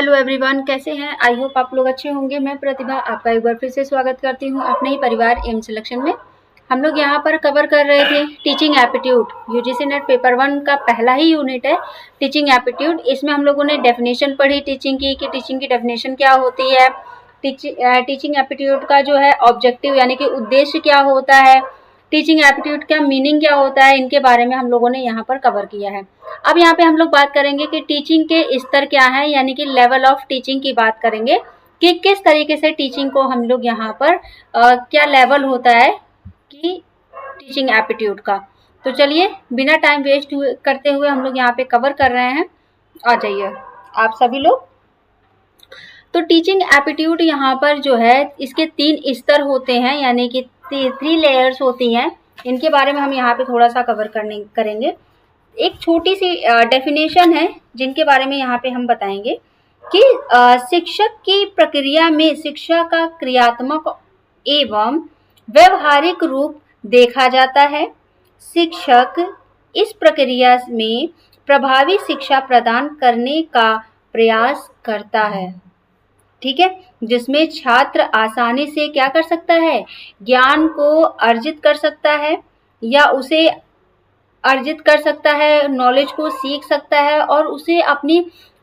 Hello everyone, कैसे हैं? I hope आप लोग अच्छे होंगे। मैं प्रतिभा आपका एक बार फिर से स्वागत करती हूं अपने ही परिवार एम सिलेक्शन में। हम लोग यहां पर कवर कर रहे थे teaching aptitude. UGC net paper 1 का पहला ही यूनिट है टीचिंग एप्टीट्यूड। इसमें हम लोगों ने डेफिनेशन पढ़ी टीचिंग की कि टीचिंग की डेफिनेशन क्या होती है, टीचिंग एप्टीट्यूड का जो है ऑब्जेक्टिव यानी कि उद्देश्य क्या होता है, टीचिंग एप्टीट्यूड का मीनिंग क्या होता है, इनके बारे में हम लोगों ने यहाँ पर कवर किया है। अब यहाँ पे हम लोग बात करेंगे कि टीचिंग के स्तर क्या है, यानी कि लेवल ऑफ टीचिंग की बात करेंगे कि किस तरीके से टीचिंग को हम लोग यहाँ पर क्या लेवल होता है कि टीचिंग एप्टीट्यूड का। तो चलिए बिना टाइम वेस्ट करते हुए हम लोग यहाँ पे कवर कर रहे हैं। आ जाइए आप सभी लोग। तो टीचिंग एप्टीट्यूड यहाँ पर जो है इसके 3 स्तर होते हैं, यानी कि 3 लेयर्स होती हैं। इनके बारे में हम यहाँ पे थोड़ा सा कवर करेंगे। एक छोटी सी डेफिनेशन है जिनके बारे में यहाँ पे हम बताएंगे कि शिक्षक की प्रक्रिया में शिक्षा का क्रियात्मक एवं व्यवहारिक रूप देखा जाता है। शिक्षक इस प्रक्रिया में प्रभावी शिक्षा प्रदान करने का प्रयास करता है, ठीक है, जिसमें छात्र आसानी से क्या कर सकता है, ज्ञान को अर्जित कर सकता है या उसे अर्जित कर सकता है, नॉलेज को सीख सकता है और उसे अपनी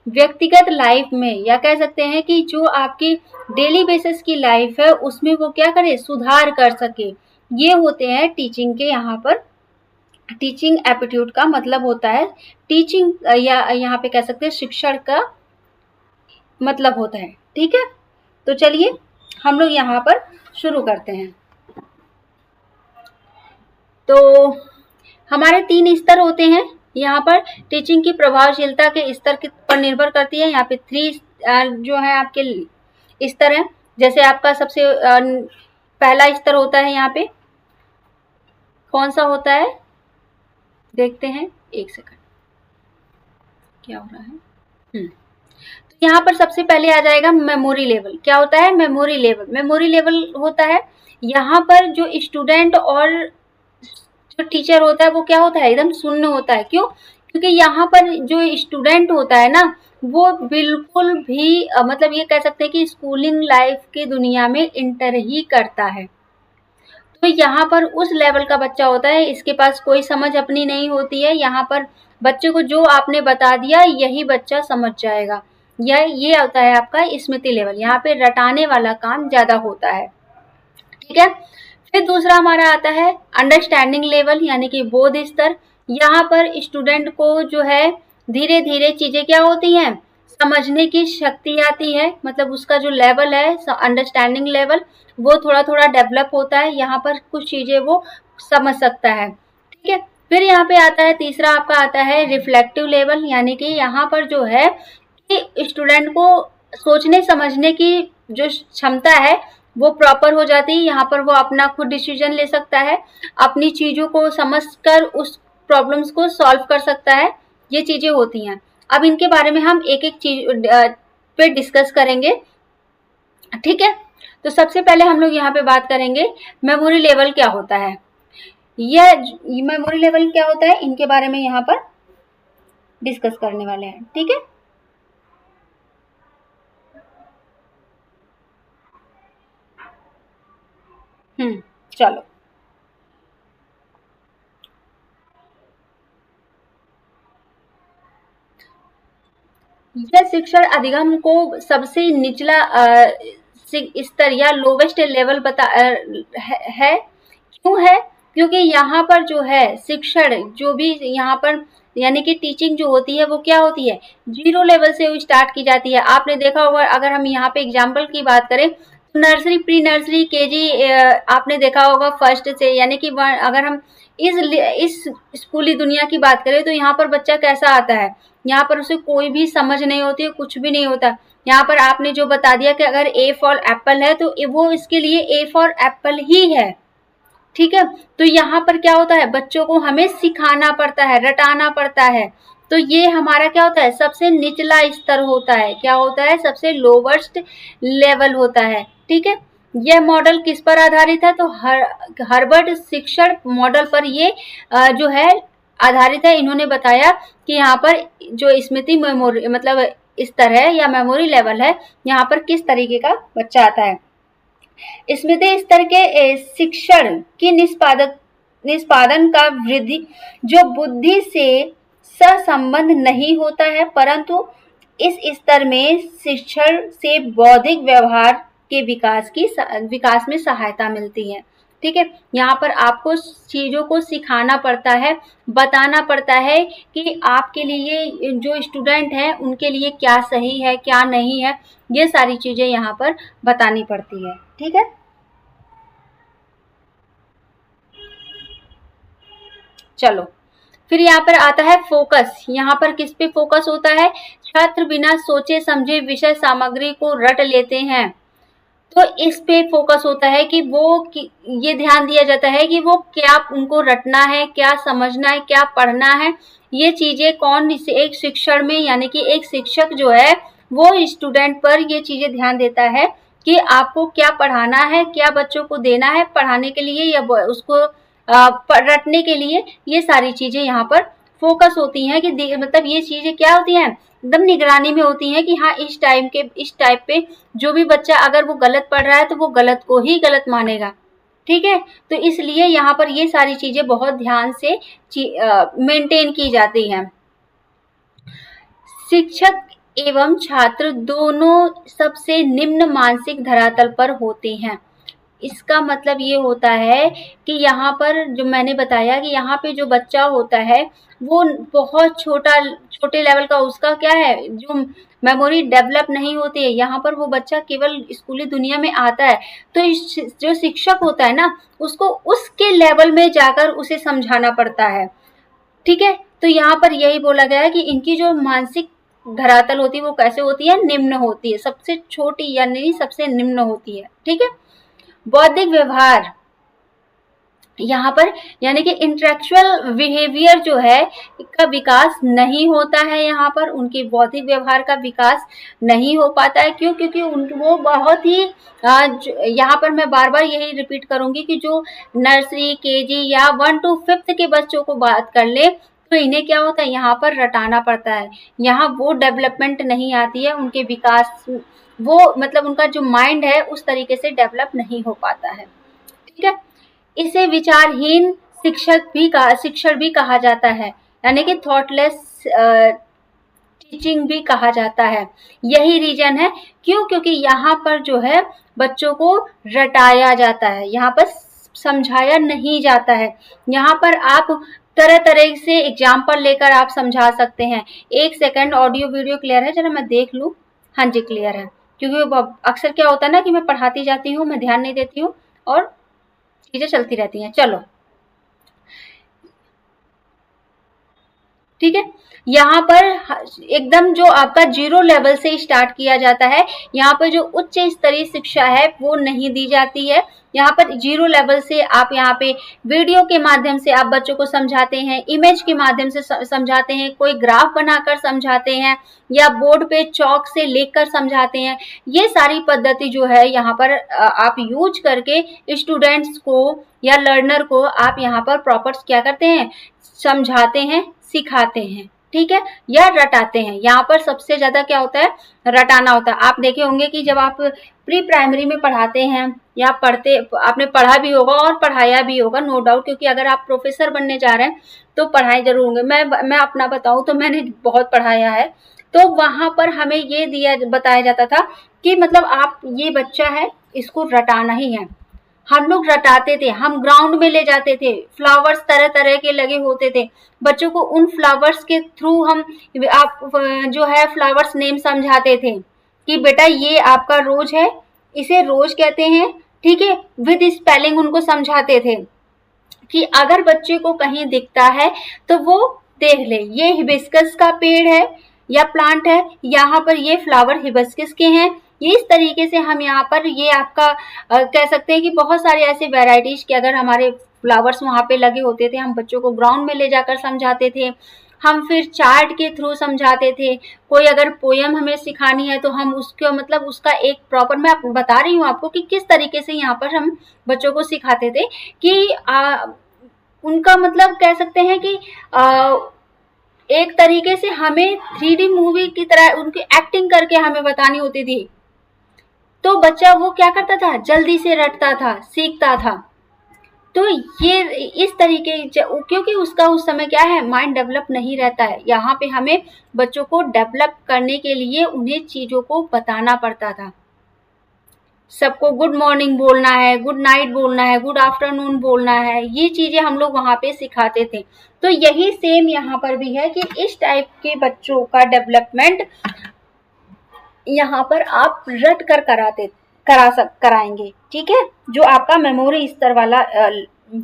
व्यक्तिगत लाइफ में या कह सकते हैं कि जो आपकी डेली बेसिस की लाइफ है उसमें वो क्या करे, सुधार कर सके। ये होते हैं टीचिंग के यहाँ पर, टीचिंग एप्टीट्यूड का मतलब होता है टीचिंग या यहाँ पे कह सकते हैं शिक्षण का मतलब होता है, ठीक है। तो चलिए हम लोग यहाँ पर शुरू करते हैं। तो हमारे 3 स्तर होते हैं यहाँ पर। टीचिंग की प्रभावशीलता के स्तर पर निर्भर करती है। यहाँ पे 3 जो है आपके स्तर हैं। जैसे आपका सबसे पहला स्तर होता है यहाँ पे, कौन सा होता है देखते हैं, 1 सेकंड क्या हो रहा है। तो यहाँ पर सबसे पहले आ जाएगा मेमोरी लेवल। क्या होता है मेमोरी लेवल? मेमोरी लेवल होता है यहाँ पर जो स्टूडेंट और जो टीचर होता है वो क्या होता है, एकदम शून्य होता है। क्यों? क्योंकि यहाँ पर जो स्टूडेंट होता है ना वो बिल्कुल भी मतलब ये कह सकते हैं कि स्कूलिंग लाइफ की दुनिया में इंटर ही करता है। तो यहाँ पर उस लेवल का बच्चा होता है, इसके पास कोई समझ अपनी नहीं होती है। यहाँ पर बच्चे को जो आपने बता दिया यही बच्चा समझ जाएगा। ये होता है आपका स्मृति लेवल। यहाँ पे रटाने वाला काम ज्यादा होता है, ठीक है। फिर दूसरा हमारा आता है अंडरस्टैंडिंग लेवल, यानी कि बोध स्तर। यहाँ पर स्टूडेंट को जो है धीरे धीरे चीजें क्या होती हैं, समझने की शक्ति आती है। मतलब उसका जो लेवल है अंडरस्टैंडिंग लेवल वो थोड़ा थोड़ा डेवलप होता है। यहाँ पर कुछ चीजें वो समझ सकता है, ठीक है। फिर यहाँ पे आता है तीसरा आपका आता है रिफ्लेक्टिव लेवल, यानी कि यहाँ पर जो है कि स्टूडेंट को सोचने समझने की जो क्षमता है वो प्रॉपर हो जाती है। यहाँ पर वो अपना खुद डिसीजन ले सकता है, अपनी चीजों को समझकर उस प्रॉब्लम्स को सॉल्व कर सकता है। ये चीजें होती हैं। अब इनके बारे में हम एक एक चीज पे डिस्कस करेंगे, ठीक है। तो सबसे पहले हम लोग यहाँ पे बात करेंगे मेमोरी लेवल क्या होता है। यह मेमोरी लेवल क्या होता है इनके बारे में यहाँ पर डिस्कस करने वाले हैं, ठीक है। चलो यह शिक्षण अधिगम को सबसे निचला स्तर या लोवेस्ट लेवल है। क्यों है? क्योंकि यहाँ पर जो है शिक्षण जो भी यहाँ पर यानी कि टीचिंग जो होती है वो क्या होती है, 0 लेवल से स्टार्ट की जाती है। आपने देखा होगा, अगर हम यहाँ पे एग्जाम्पल की बात करें तो नर्सरी, प्री नर्सरी, केजी आपने देखा होगा फर्स्ट से, यानी कि अगर हम इस स्कूली दुनिया की बात करें तो यहाँ पर बच्चा कैसा आता है, यहाँ पर उसे कोई भी समझ नहीं होती है, कुछ भी नहीं होता। यहाँ पर आपने जो बता दिया कि अगर ए फॉर एप्पल है तो वो इसके लिए ए फॉर एप्पल ही है, ठीक है। तो यहाँ पर क्या होता है, बच्चों को हमें सिखाना पड़ता है, रटाना पड़ता है। तो ये हमारा क्या होता है, सबसे निचला स्तर होता है। क्या होता है, सबसे लोवेस्ट लेवल होता है, ठीक है। यह मॉडल किस पर आधारित है, तो हार्वर्ड शिक्षण मॉडल पर ये जो है आधारित है। इन्होंने बताया कि यहाँ पर जो स्मृति मेमोरी मतलब स्तर है या मेमोरी लेवल है, यहाँ पर किस तरीके का बच्चा आता है। स्मृति स्तर के शिक्षण की निष्पादन का वृद्धि जो बुद्धि से सहसंबंध नहीं होता है, परंतु इस स्तर में शिक्षण से बौद्धिक व्यवहार के विकास में सहायता मिलती है। ठीक है, यहाँ पर आपको चीजों को सिखाना पड़ता है, बताना पड़ता है कि आपके लिए जो स्टूडेंट हैं उनके लिए क्या सही है क्या नहीं है, ये सारी चीजें यहाँ पर बतानी पड़ती है। ठीक है, चलो फिर यहाँ पर आता है फोकस। यहाँ पर किस पे फोकस होता है, छात्र बिना सोचे समझे विषय सामग्री को रट लेते हैं, तो इस पे फोकस होता है कि ये ध्यान दिया जाता है कि वो क्या उनको रटना है, क्या समझना है, क्या पढ़ना है, ये चीजें एक शिक्षण में यानी कि एक शिक्षक जो है वो स्टूडेंट पर ये चीजें ध्यान देता है कि आपको क्या पढ़ाना है, क्या बच्चों को देना है पढ़ाने के लिए या उसको रटने के लिए, ये सारी चीजें यहाँ पर फोकस होती हैं कि मतलब ये चीजें क्या होती हैं, एकदम निगरानी में होती हैं कि हाँ इस टाइप पे जो भी बच्चा अगर वो गलत पढ़ रहा है तो वो गलत को ही गलत मानेगा। ठीक है, तो इसलिए यहाँ पर ये सारी चीजें बहुत ध्यान से मेंटेन की जाती हैं। शिक्षक एवं छात्र दोनों सबसे निम्न मानसिक धरातल पर होते हैं। इसका मतलब ये होता है कि यहाँ पर जो मैंने बताया कि यहाँ पे जो बच्चा होता है वो बहुत छोटे लेवल का, उसका क्या है जो मेमोरी डेवलप नहीं होती है, यहाँ पर वो बच्चा केवल स्कूली दुनिया में आता है तो जो शिक्षक होता है ना उसको उसके लेवल में जाकर उसे समझाना पड़ता है। ठीक है, तो यहाँ पर यही बोला गया है कि इनकी जो मानसिक धरातल होती है वो कैसे होती है, निम्न होती है, सबसे छोटी यानी सबसे निम्न होती है। ठीक है, बौद्धिक व्यवहार यहाँ पर यानी कि इंटेलेक्चुअल बिहेवियर जो है का विकास नहीं होता है, यहाँ पर उनके बौद्धिक व्यवहार का विकास नहीं हो पाता है। क्यों, क्योंकि वो बहुत ही यहाँ पर मैं बार बार यही रिपीट करूंगी कि जो नर्सरी केजी या 1 to 5th के बच्चों को बात कर ले तो इन्हें क्या होता है, यहाँ पर रटाना पड़ता है, यहाँ वो डेवलपमेंट नहीं आती है, उनके विकास वो मतलब उनका जो माइंड है उस तरीके से डेवलप नहीं हो पाता है। ठीक है, इसे विचारहीन शिक्षण भी कहा जाता है, यानी कि थॉटलेस टीचिंग भी कहा जाता है। यही रीजन है क्यों, क्योंकि यहाँ पर जो है बच्चों को रटाया जाता है, यहाँ पर समझाया नहीं जाता है। यहाँ पर आप तरह तरह से एग्जाम्पल लेकर आप समझा सकते हैं। 1 सेकंड, ऑडियो वीडियो क्लियर है, जरा मैं देख लूँ। हाँ जी क्लियर है, क्योंकि अक्सर क्या होता है ना कि मैं पढ़ाती जाती हूँ, मैं ध्यान नहीं देती हूँ और चीजें चलती रहती हैं। चलो ठीक है, यहाँ पर एकदम जो आपका 0 लेवल से स्टार्ट किया जाता है, यहाँ पर जो उच्च स्तरीय शिक्षा है वो नहीं दी जाती है। यहाँ पर 0 लेवल से आप यहाँ पे वीडियो के माध्यम से आप बच्चों को समझाते हैं, इमेज के माध्यम से समझाते हैं, कोई ग्राफ बनाकर समझाते हैं या बोर्ड पे चौक से लिखकर समझाते हैं। ये सारी पद्धति जो है यहाँ पर आप यूज करके स्टूडेंट्स को या लर्नर को आप यहाँ पर प्रॉपर क्या करते हैं, समझाते हैं, सिखाते हैं। ठीक है, या रटाते हैं। यहाँ पर सबसे ज्यादा क्या होता है, रटाना होता है। आप देखे होंगे कि जब आप प्री प्राइमरी में पढ़ाते हैं या आपने पढ़ा भी होगा और पढ़ाया भी होगा, नो डाउट, क्योंकि अगर आप प्रोफेसर बनने जा रहे हैं तो पढ़ाए जरूर होंगे। मैं अपना बताऊं तो मैंने बहुत पढ़ाया है, तो वहां पर हमें ये बताया जाता था कि मतलब आप ये बच्चा है इसको रटाना ही है। हम लोग रटाते थे, हम ग्राउंड में ले जाते थे, फ्लावर्स तरह तरह के लगे होते थे, बच्चों को उन फ्लावर्स के थ्रू हम आप जो है फ्लावर्स नेम समझाते थे कि बेटा ये आपका रोज है, इसे रोज कहते हैं। ठीक है, विद स्पेलिंग उनको समझाते थे कि अगर बच्चे को कहीं दिखता है तो वो देख ले, ये हिबिस्कस का पेड़ है या प्लांट है, यहाँ पर ये फ्लावर हिबिस्कस के हैं। ये इस तरीके से हम यहाँ पर ये आपका कह सकते हैं कि बहुत सारे ऐसे वेराइटीज के अगर हमारे फ्लावर्स वहाँ पे लगे होते थे, हम बच्चों को ग्राउंड में ले जाकर समझाते थे। हम फिर चार्ट के थ्रू समझाते थे। कोई अगर पोयम हमें सिखानी है तो हम उसको मतलब उसका एक प्रॉपर, मैं बता रही हूँ आपको कि किस तरीके से यहाँ पर हम बच्चों को सिखाते थे कि उनका मतलब कह सकते हैं कि एक तरीके से हमें 3D मूवी की तरह उनकी एक्टिंग करके हमें बतानी होती थी, तो बच्चा वो क्या करता था, जल्दी से रटता था, सीखता था। तो ये इस तरीके, क्योंकि उसका उस समय क्या है, माइंड डेवलप नहीं रहता है। यहाँ पे हमें बच्चों को डेवलप करने के लिए उन्हें चीजों को बताना पड़ता था। सबको गुड मॉर्निंग बोलना है, गुड नाइट बोलना है, गुड आफ्टरनून बोलना है, ये चीजें हम लोग वहाँ पे सिखाते थे। तो यही सेम यहाँ पर भी है कि इस टाइप के बच्चों का डेवलपमेंट यहाँ पर आप रट कर कराएंगे, ठीक है, जो आपका मेमोरी स्तर वाला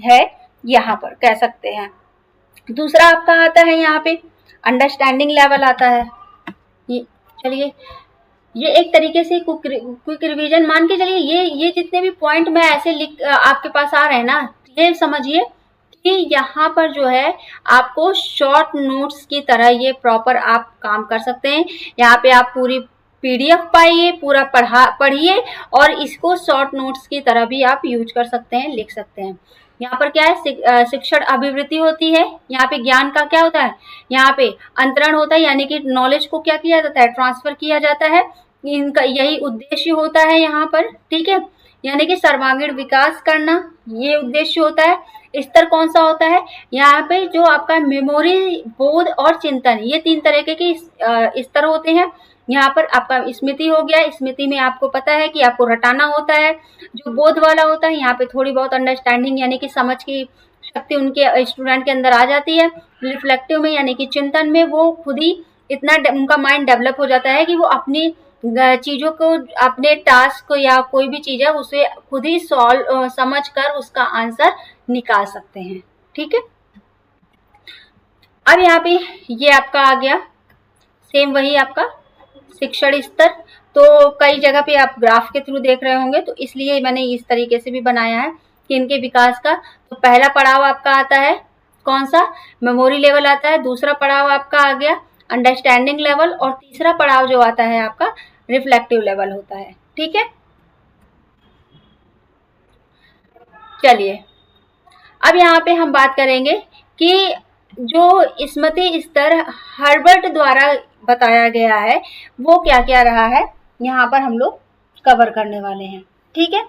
है, यहाँ पर कह सकते हैं। दूसरा आपका आता है यहाँ पे अंडरस्टैंडिंग लेवल आता है। चलिए, ये एक तरीके से क्विक रिवीजन मान के चलिए, ये जितने भी पॉइंट मैं ऐसे लिख आपके पास आ रहे हैं ना, ये समझिए कि यहाँ पर जो है आपको शॉर्ट नोट्स की तरह ये प्रॉपर आप काम कर सकते हैं। यहाँ पे आप पूरी PDF पाइए, पूरा पढ़िए, और इसको शॉर्ट नोट्स की तरह भी आप यूज कर सकते हैं, लिख सकते हैं। यहाँ पर क्या है, शिक्षण अभिवृद्धि होती है। यहाँ पे ज्ञान का क्या होता है, यहाँ पे अंतरण होता है, यानी कि नॉलेज को क्या किया जाता है, ट्रांसफर किया जाता है। इनका यही उद्देश्य होता है यहाँ पर, ठीक है, यानी कि सर्वांगीण विकास करना, ये उद्देश्य होता है। स्तर कौन सा होता है, यहाँ पे जो आपका मेमोरी, बोध और चिंतन, ये 3 तरीके के स्तर होते हैं। यहाँ पर आपका स्मृति हो गया, स्मृति में आपको पता है कि आपको रटाना होता है। जो बोध वाला होता है, यहाँ पे थोड़ी बहुत अंडरस्टैंडिंग यानी कि समझ की शक्ति उनके स्टूडेंट के अंदर आ जाती है। रिफ्लेक्टिव में यानी कि चिंतन में वो खुद ही इतना उनका माइंड डेवलप हो जाता है कि वो अपनी चीजों को, अपने टास्क को या कोई भी चीज है उसे खुद ही समझ कर उसका आंसर निकाल सकते हैं, ठीक है। अब यहाँ पे ये आपका आ गया सेम वही आपका शिक्षण स्तर। तो कई जगह पे आप ग्राफ के थ्रू देख रहे होंगे, तो इसलिए मैंने इस तरीके से भी बनाया है कि इनके विकास का। तो पहला पड़ाव आपका आता है कौन सा, मेमोरी लेवल आता है। दूसरा पड़ाव आपका आ गया अंडरस्टैंडिंग लेवल, और तीसरा पड़ाव जो आता है आपका रिफ्लेक्टिव लेवल होता है, ठीक है। चलिए, अब यहाँ पे हम बात करेंगे कि जो स्मृति स्तर हर्बर्ट द्वारा बताया गया है वो क्या क्या रहा है, यहाँ पर हम लोग कवर करने वाले हैं, ठीक है।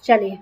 चलिए,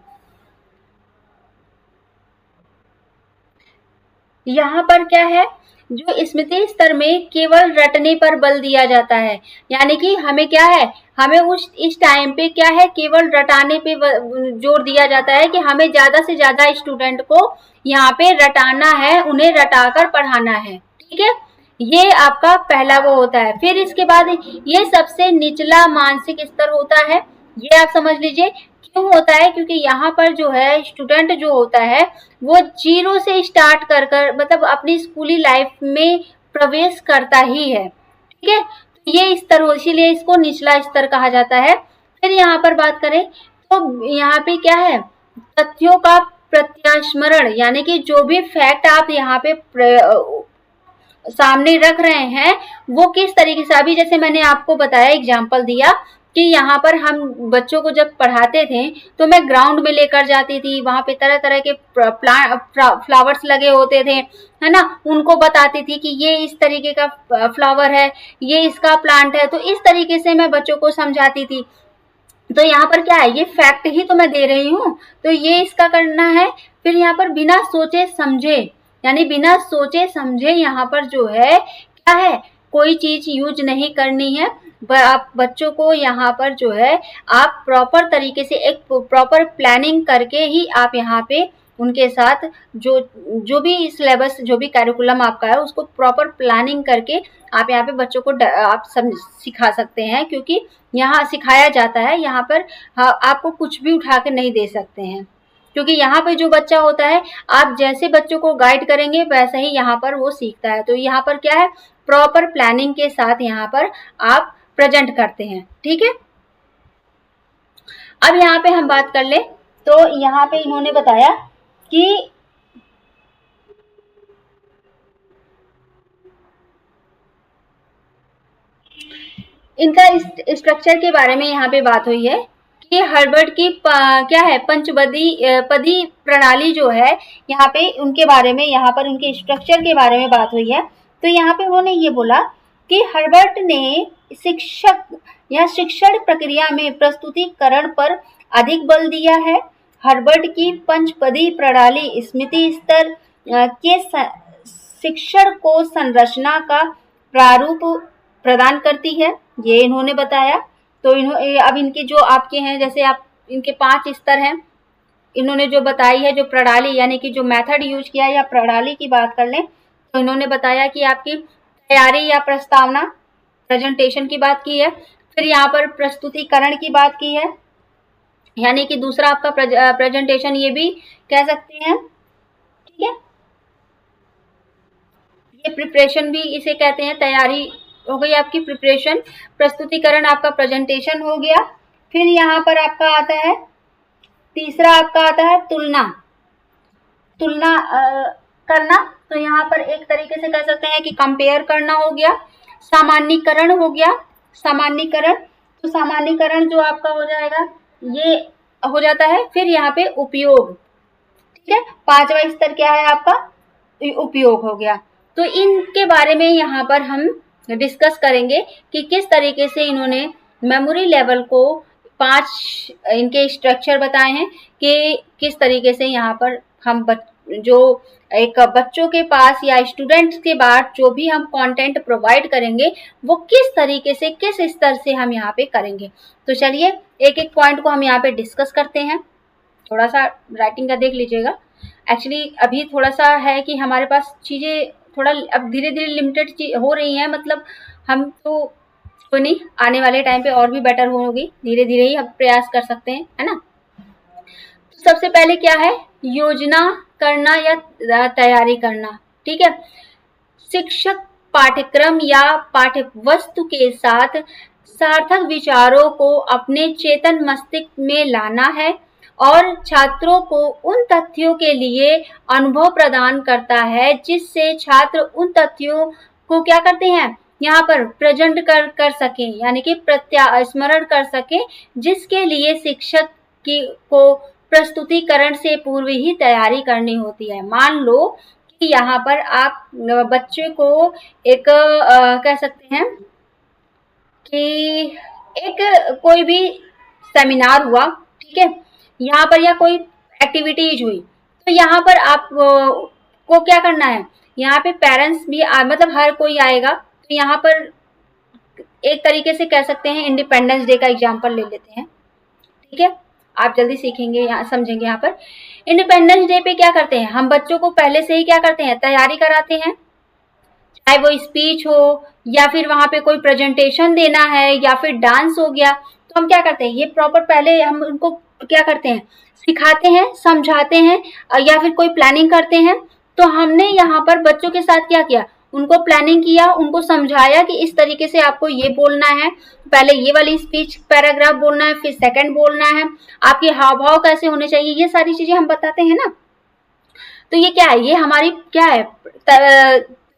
यहाँ पर क्या है, जो स्मृति स्तर में केवल रटने पर बल दिया जाता है, यानी कि हमें क्या है, हमें इस टाइम पे क्या है, केवल रटाने पे जोर दिया जाता है कि हमें ज्यादा से ज्यादा स्टूडेंट को यहाँ पे रटाना है, उन्हें रटाकर पढ़ाना है, ठीक है। ये आपका पहला वो होता है। फिर इसके बाद ये सबसे निचला मानसिक स्तर होता है, ये आप समझ लीजिए। क्यों होता है, क्योंकि यहाँ पर जो है स्टूडेंट जो होता है वो 0 से स्टार्ट कर मतलब अपनी स्कूली लाइफ में प्रवेश करता ही है, ठीक है। तो ये स्तर हो, इसीलिए इसको निचला स्तर कहा जाता है। फिर यहाँ पर बात करें तो यहाँ पे क्या है, तथ्यों का प्रत्यास्मरण, यानी कि जो भी फैक्ट आप यहाँ पे सामने रख रहे हैं वो किस तरीके से, अभी जैसे मैंने आपको बताया, एग्जाम्पल दिया कि यहाँ पर हम बच्चों को जब पढ़ाते थे तो मैं ग्राउंड में लेकर जाती थी, वहां पे तरह तरह के फ्लावर्स लगे होते थे, है ना, उनको बताती थी कि ये इस तरीके का फ्लावर है, ये इसका प्लांट है। तो इस तरीके से मैं बच्चों को समझाती थी। तो यहाँ पर क्या है, ये फैक्ट ही तो मैं दे रही हूँ, तो ये इसका करना है। फिर यहाँ पर बिना सोचे समझे, यानी बिना सोचे समझे यहाँ पर जो है क्या है, कोई चीज यूज नहीं करनी है। आप बच्चों को यहाँ पर जो है आप प्रॉपर तरीके से एक प्रॉपर प्लानिंग करके ही आप यहाँ पे उनके साथ जो भी सिलेबस, जो भी कैरिकुलम आपका है उसको प्रॉपर प्लानिंग करके आप यहाँ पे बच्चों को आप सिखा सकते हैं, क्योंकि यहाँ सिखाया जाता है। यहाँ पर आपको कुछ भी उठा के नहीं दे सकते हैं, क्योंकि यहाँ पे जो बच्चा होता है, आप जैसे बच्चों को गाइड करेंगे वैसा ही यहाँ पर वो सीखता है। तो यहाँ पर क्या है, प्रॉपर प्लानिंग के साथ यहाँ पर आप प्रेजेंट करते हैं, ठीक है। अब यहाँ पे हम बात कर ले तो यहाँ पे इन्होंने बताया कि इनका स्ट्रक्चर के बारे में यहाँ पे बात हुई है कि हर्बर्ट की क्या है पदी प्रणाली जो है, यहाँ पे उनके बारे में, यहाँ पर उनके स्ट्रक्चर के बारे में बात हुई है। तो यहाँ पे उन्होंने ये बोला कि हर्बर्ट ने शिक्षक या शिक्षण प्रक्रिया में प्रस्तुतिकरण पर अधिक बल दिया है। हर्बर्ट की पंचपदी प्रणाली स्मृति स्तर के शिक्षण को संरचना का प्रारूप प्रदान करती है, ये इन्होंने बताया। तो अब इनके जो आपके हैं, जैसे आप इनके 5 स्तर हैं, इन्होंने जो बताई है, जो प्रणाली यानी कि जो मेथड यूज किया है या प्रणाली की बात कर लें तो इन्होंने बताया कि आपकी तैयारी या प्रस्तावना प्रेजेंटेशन की बात की है, फिर यहाँ पर प्रस्तुतिकरण की बात की है, यानी कि दूसरा आपका प्रेजेंटेशन ये भी कह सकते हैं, ठीक है। ये प्रिपरेशन भी इसे कहते हैं, तैयारी हो गई आपकी प्रिपरेशन, प्रस्तुतिकरण आपका प्रेजेंटेशन हो गया। फिर यहाँ पर आपका आता है तीसरा, आपका आता है तुलना करना। तो यहाँ पर एक तरीके से कह सकते हैं कि कंपेयर करना हो गया, सामान्यीकरण हो गया, सामान्यीकरण। तो सामान्यीकरण जो आपका हो जाएगा ये हो जाता है। फिर यहाँ पे उपयोग, ठीक है, 5वां स्तर क्या है आपका, उपयोग हो गया। तो इनके बारे में यहाँ पर हम डिस्कस करेंगे कि किस तरीके से इन्होंने मेमोरी लेवल को 5 इनके स्ट्रक्चर बताए हैं कि किस तरीके से यहाँ पर हम जो एक बच्चों के पास या स्टूडेंट्स के बाद जो भी हम कंटेंट प्रोवाइड करेंगे वो किस तरीके से, किस स्तर से हम यहाँ पे करेंगे। तो चलिए एक एक पॉइंट को हम यहाँ पे डिस्कस करते हैं। थोड़ा सा राइटिंग का देख लीजिएगा। एक्चुअली अभी थोड़ा सा है कि हमारे पास चीज़ें थोड़ा अब धीरे धीरे लिमिटेड हो रही हैं, मतलब हम तो कोई नहीं, आने वाले टाइम पे और भी बेटर होगी, धीरे धीरे ही हम प्रयास कर सकते हैं, है ना। तो सबसे पहले क्या है, योजना करना या तैयारी करना, ठीक है। शिक्षक पाठ्यक्रम या पाठ्य वस्तु के साथ सार्थक विचारों को अपने चेतन मस्तिष्क में लाना है और छात्रों को उन तथ्यों के लिए अनुभव प्रदान करता है जिससे छात्र उन तथ्यों को क्या करते हैं, यहाँ पर प्रेजेंट कर सके, यानी कि स्मरण कर सके, जिसके लिए शिक्षक को प्रस्तुतिकरण से पूर्व ही तैयारी करनी होती है। मान लो कि यहाँ पर आप बच्चे को एक कह सकते हैं कि एक कोई भी सेमिनार हुआ, ठीक है, यहाँ पर या कोई एक्टिविटीज हुई, तो यहाँ पर आप को क्या करना है, यहाँ पे पेरेंट्स भी मतलब हर कोई आएगा। तो यहाँ पर एक तरीके से कह सकते हैं, इंडिपेंडेंस डे का एग्जाम्पल ले लेते हैं, ठीक है, आप जल्दी सीखेंगे, यहाँ समझेंगे। यहाँ पर इंडिपेंडेंस डे पे क्या करते हैं, हम बच्चों को पहले से ही क्या करते हैं, तैयारी कराते हैं, चाहे वो स्पीच हो या फिर वहाँ पे कोई प्रेजेंटेशन देना है या फिर डांस हो गया, तो हम क्या करते हैं, ये प्रॉपर पहले हम उनको क्या करते हैं, सिखाते हैं, समझाते हैं, या फिर कोई प्लानिंग करते हैं। तो हमने यहाँ पर बच्चों के साथ क्या किया, उनको प्लानिंग किया, उनको समझाया कि इस तरीके से आपको ये बोलना है, पहले ये वाली स्पीच पैराग्राफ बोलना है, फिर सेकंड बोलना है, आपके हाव भाव कैसे होने चाहिए, ये सारी चीजें हम बताते हैं ना। तो ये क्या है, ये हमारी क्या है,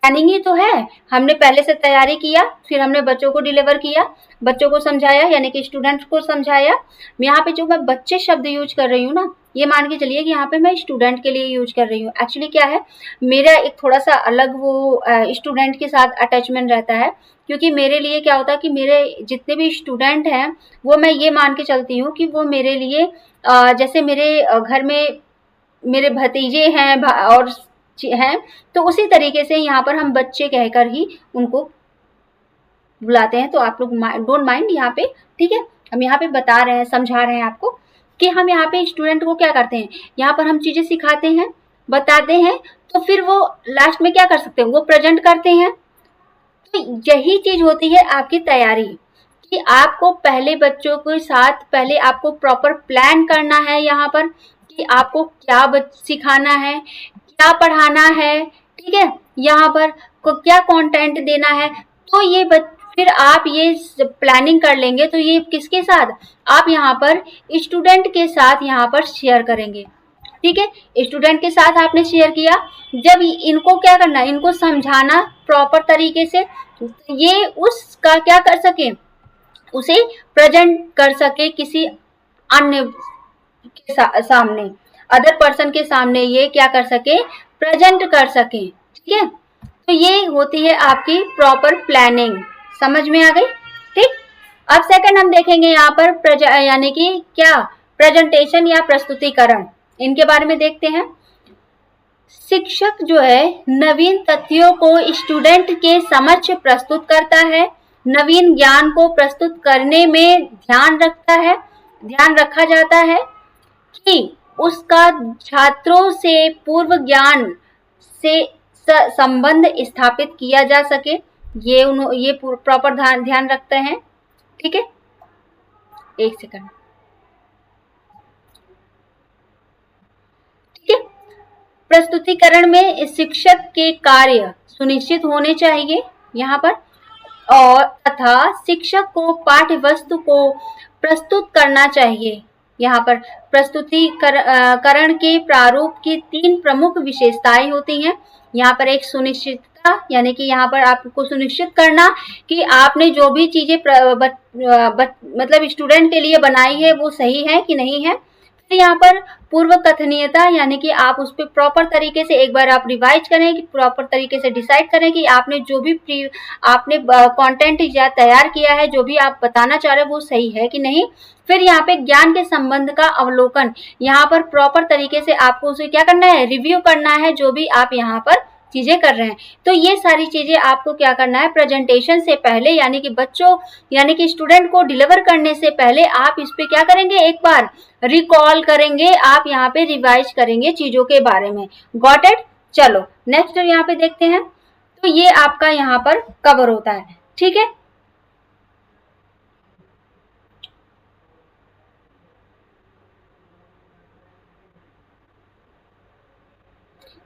प्लानिंग ही तो है। हमने पहले से तैयारी किया, फिर हमने बच्चों को डिलीवर किया, बच्चों को समझाया, यानी कि स्टूडेंट्स को समझाया। यहाँ पे जो मैं बच्चे शब्द यूज कर रही हूँ ना, ये मान के चलिए कि यहाँ पे मैं स्टूडेंट के लिए यूज कर रही हूँ। एक्चुअली क्या है, मेरा एक थोड़ा सा अलग वो स्टूडेंट के साथ अटैचमेंट रहता है, क्योंकि मेरे लिए क्या होता है कि मेरे जितने भी स्टूडेंट हैं वो मैं ये मान के चलती हूँ कि वो मेरे लिए जैसे मेरे घर में मेरे भतीजे हैं और हैं, तो उसी तरीके से यहाँ पर हम बच्चे कहकर ही उनको बुलाते हैं। तो आप लोग डोंट माइंड यहाँ पे, ठीक है, हम यहाँ पे बता रहे हैं, समझा रहे हैं आपको कि हम यहाँ पे स्टूडेंट को क्या करते हैं, यहाँ पर हम चीजें सिखाते हैं, बताते हैं, तो फिर वो लास्ट में क्या कर सकते हैं, वो प्रेजेंट करते हैं। तो यही चीज होती है आपकी तैयारी, कि आपको पहले बच्चों के साथ पहले आपको प्रॉपर प्लान करना है यहाँ पर कि आपको क्या सिखाना है, क्या पढ़ाना है, ठीक है, यहाँ पर को क्या कंटेंट देना है। तो ये फिर आप ये प्लानिंग कर लेंगे, तो ये किसके साथ, आप यहाँ पर स्टूडेंट के साथ यहाँ पर शेयर करेंगे, ठीक है, स्टूडेंट के साथ आपने शेयर किया। जब इनको क्या करना है, इनको समझाना प्रॉपर तरीके से, ये उसका क्या कर सके, उसे प्रेजेंट कर सके किसी अन्य के सामने, अदर पर्सन के सामने ये क्या कर सके, प्रेजेंट कर सके। ठीक है, तो ये होती है आपकी प्रॉपर प्लानिंग। समझ में आ गई? ठीक। अब सेकंड हम देखेंगे यहाँ पर यानी कि क्या, प्रेजेंटेशन या प्रस्तुतिकरण, इनके बारे में देखते हैं। शिक्षक जो है नवीन तथ्यों को स्टूडेंट के समक्ष प्रस्तुत करता है, नवीन ज्ञान को प्रस्तुत करने में ध्यान रखा जाता है कि उसका छात्रों से पूर्व ज्ञान से संबंध स्थापित किया जा सके। ये प्रॉपर ध्यान रखते हैं। ठीक है, एक सेकंड। ठीक है, प्रस्तुतिकरण में शिक्षक के कार्य सुनिश्चित होने चाहिए यहाँ पर, और तथा शिक्षक को पाठ्य वस्तु को प्रस्तुत करना चाहिए। यहाँ पर प्रस्तुतिकरण के प्रारूप की 3 प्रमुख विशेषताएं होती हैं। यहाँ पर एक सुनिश्चितता, यानी कि यहाँ पर आपको सुनिश्चित करना कि आपने जो भी चीजें मतलब स्टूडेंट के लिए बनाई है वो सही है कि नहीं है। फिर यहाँ पर पूर्व कथनीयता, यानी कि आप उस पर प्रॉपर तरीके से एक बार आप रिवाइज करें, कि प्रॉपर तरीके से डिसाइड करें कि आपने जो भी आपने कंटेंट या तैयार किया है, जो भी आप बताना चाह रहे हैं वो सही है कि नहीं। फिर यहाँ पे ज्ञान के संबंध का अवलोकन, यहाँ पर प्रॉपर तरीके से आपको उसे क्या करना है, रिव्यू करना है जो भी आप यहाँ पर चीजें कर रहे हैं। तो ये सारी चीजें आपको क्या करना है, प्रेजेंटेशन से पहले, यानी कि बच्चों यानी कि स्टूडेंट को डिलीवर करने से पहले आप इस पे क्या करेंगे, एक बार रिकॉल करेंगे, आप यहाँ पे रिवाइज करेंगे चीजों के बारे में। Got it? चलो नेक्स्ट यहाँ पे देखते हैं। तो ये आपका यहाँ पर कवर होता है। ठीक है,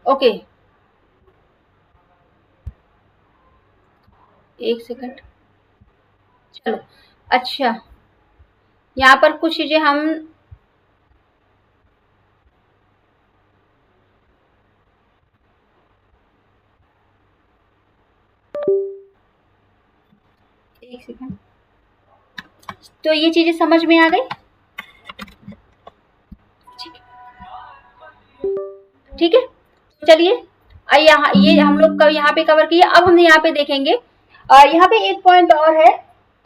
ओके, एक सेकंड। चलो, अच्छा, यहाँ पर कुछ चीजें हम एक सेकंड। तो ये चीजें समझ में आ गई? ठीक है, चलिए यहाँ ये हम लोग यहाँ पे कवर किया। अब हम यहाँ पे देखेंगे, यहाँ पे एक पॉइंट और है।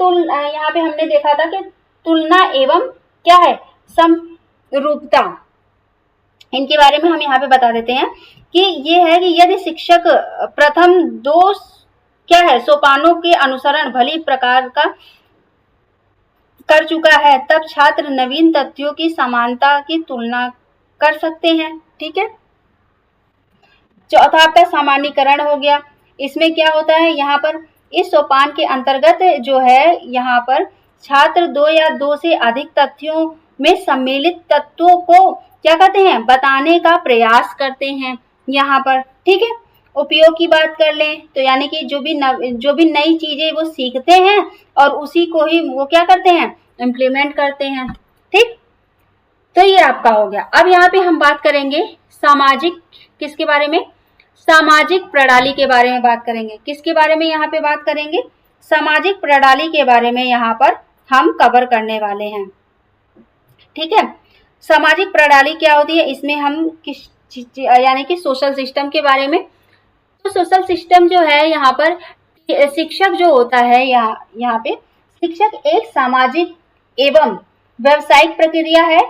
यहाँ पे हमने देखा था कि तुलना एवं क्या है, समरूपता, इनके बारे में हम यहाँ पे बता देते हैं कि ये है कि यदि शिक्षक प्रथम 2 क्या है सोपानों के अनुसरण भली प्रकार का कर चुका है, तब छात्र नवीन तथ्यों की समानता की तुलना कर सकते हैं। ठीक है, चौथा आपका सामान्यीकरण हो गया। इसमें क्या होता है, यहाँ पर इस सोपान के अंतर्गत जो है, यहाँ पर छात्र 2 या 2 से अधिक तथ्यों में सम्मिलित तत्वों को क्या कहते हैं, बताने का प्रयास करते हैं यहाँ पर। ठीक है, उपयोग की बात कर लें तो यानी कि जो भी नई चीजें वो सीखते हैं और उसी को ही वो क्या करते हैं, इम्प्लीमेंट करते हैं। ठीक, तो ये आपका हो गया। अब यहाँ पे हम बात करेंगे सामाजिक, किसके बारे में, सामाजिक प्रणाली के बारे में बात करेंगे। किसके बारे में यहाँ पे बात करेंगे, सामाजिक प्रणाली के बारे में यहाँ पर हम कवर करने वाले हैं। ठीक है, सामाजिक प्रणाली क्या होती है, इसमें हम यानी कि सोशल सिस्टम के बारे में। तो सोशल सिस्टम जो है यहाँ पर शिक्षक जो होता है, यहाँ पे शिक्षक एक सामाजिक एवं व्यावसायिक प्रक्रिया है।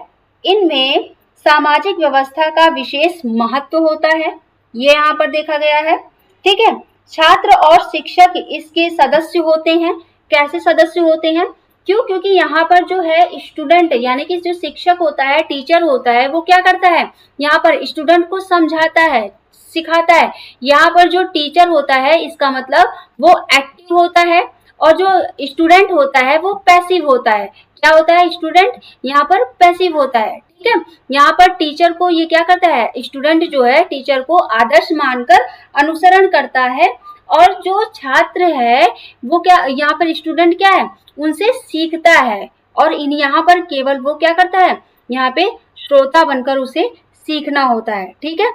इनमें सामाजिक व्यवस्था का विशेष महत्व होता है, ये यहाँ पर देखा गया है। ठीक है, छात्र और शिक्षक इसके सदस्य होते हैं। कैसे सदस्य होते हैं, क्यों, क्योंकि यहाँ पर जो है स्टूडेंट यानी कि जो शिक्षक होता है, टीचर होता है, वो क्या करता है, यहाँ पर स्टूडेंट को समझाता है, सिखाता है। यहाँ पर जो टीचर होता है, इसका मतलब वो एक्टिव होता है, और जो स्टूडेंट होता है वो पैसिव होता है। क्या होता है, स्टूडेंट यहाँ पर पैसिव होता है। ठीक है, यहाँ पर टीचर को ये क्या करता है, स्टूडेंट जो है टीचर को आदर्श मानकर अनुसरण करता है, और जो छात्र है वो क्या, यहाँ पर स्टूडेंट क्या है, उनसे सीखता है, और यहाँ पर केवल वो क्या करता है, यहाँ पे श्रोता बनकर उसे सीखना होता है। ठीक है,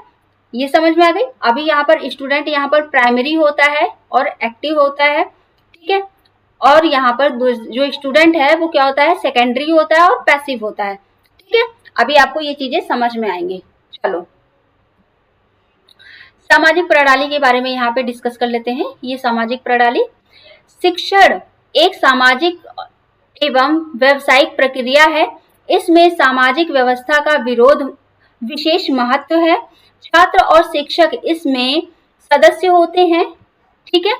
ये समझ में आ गई। अभी यहाँ पर स्टूडेंट यहाँ पर प्राइमरी होता है और एक्टिव होता है। ठीक है, और यहाँ पर जो स्टूडेंट है वो क्या होता है, सेकेंडरी होता है और पैसिव होता है। ठीक है, अभी आपको ये चीजें समझ में आएंगी। चलो सामाजिक प्रणाली के बारे में यहाँ पे डिस्कस कर लेते हैं। ये सामाजिक प्रणाली, शिक्षण एक सामाजिक एवं व्यावसायिक प्रक्रिया है। इसमें सामाजिक व्यवस्था का विरोध विशेष महत्व है। छात्र और शिक्षक इसमें सदस्य होते हैं। ठीक है,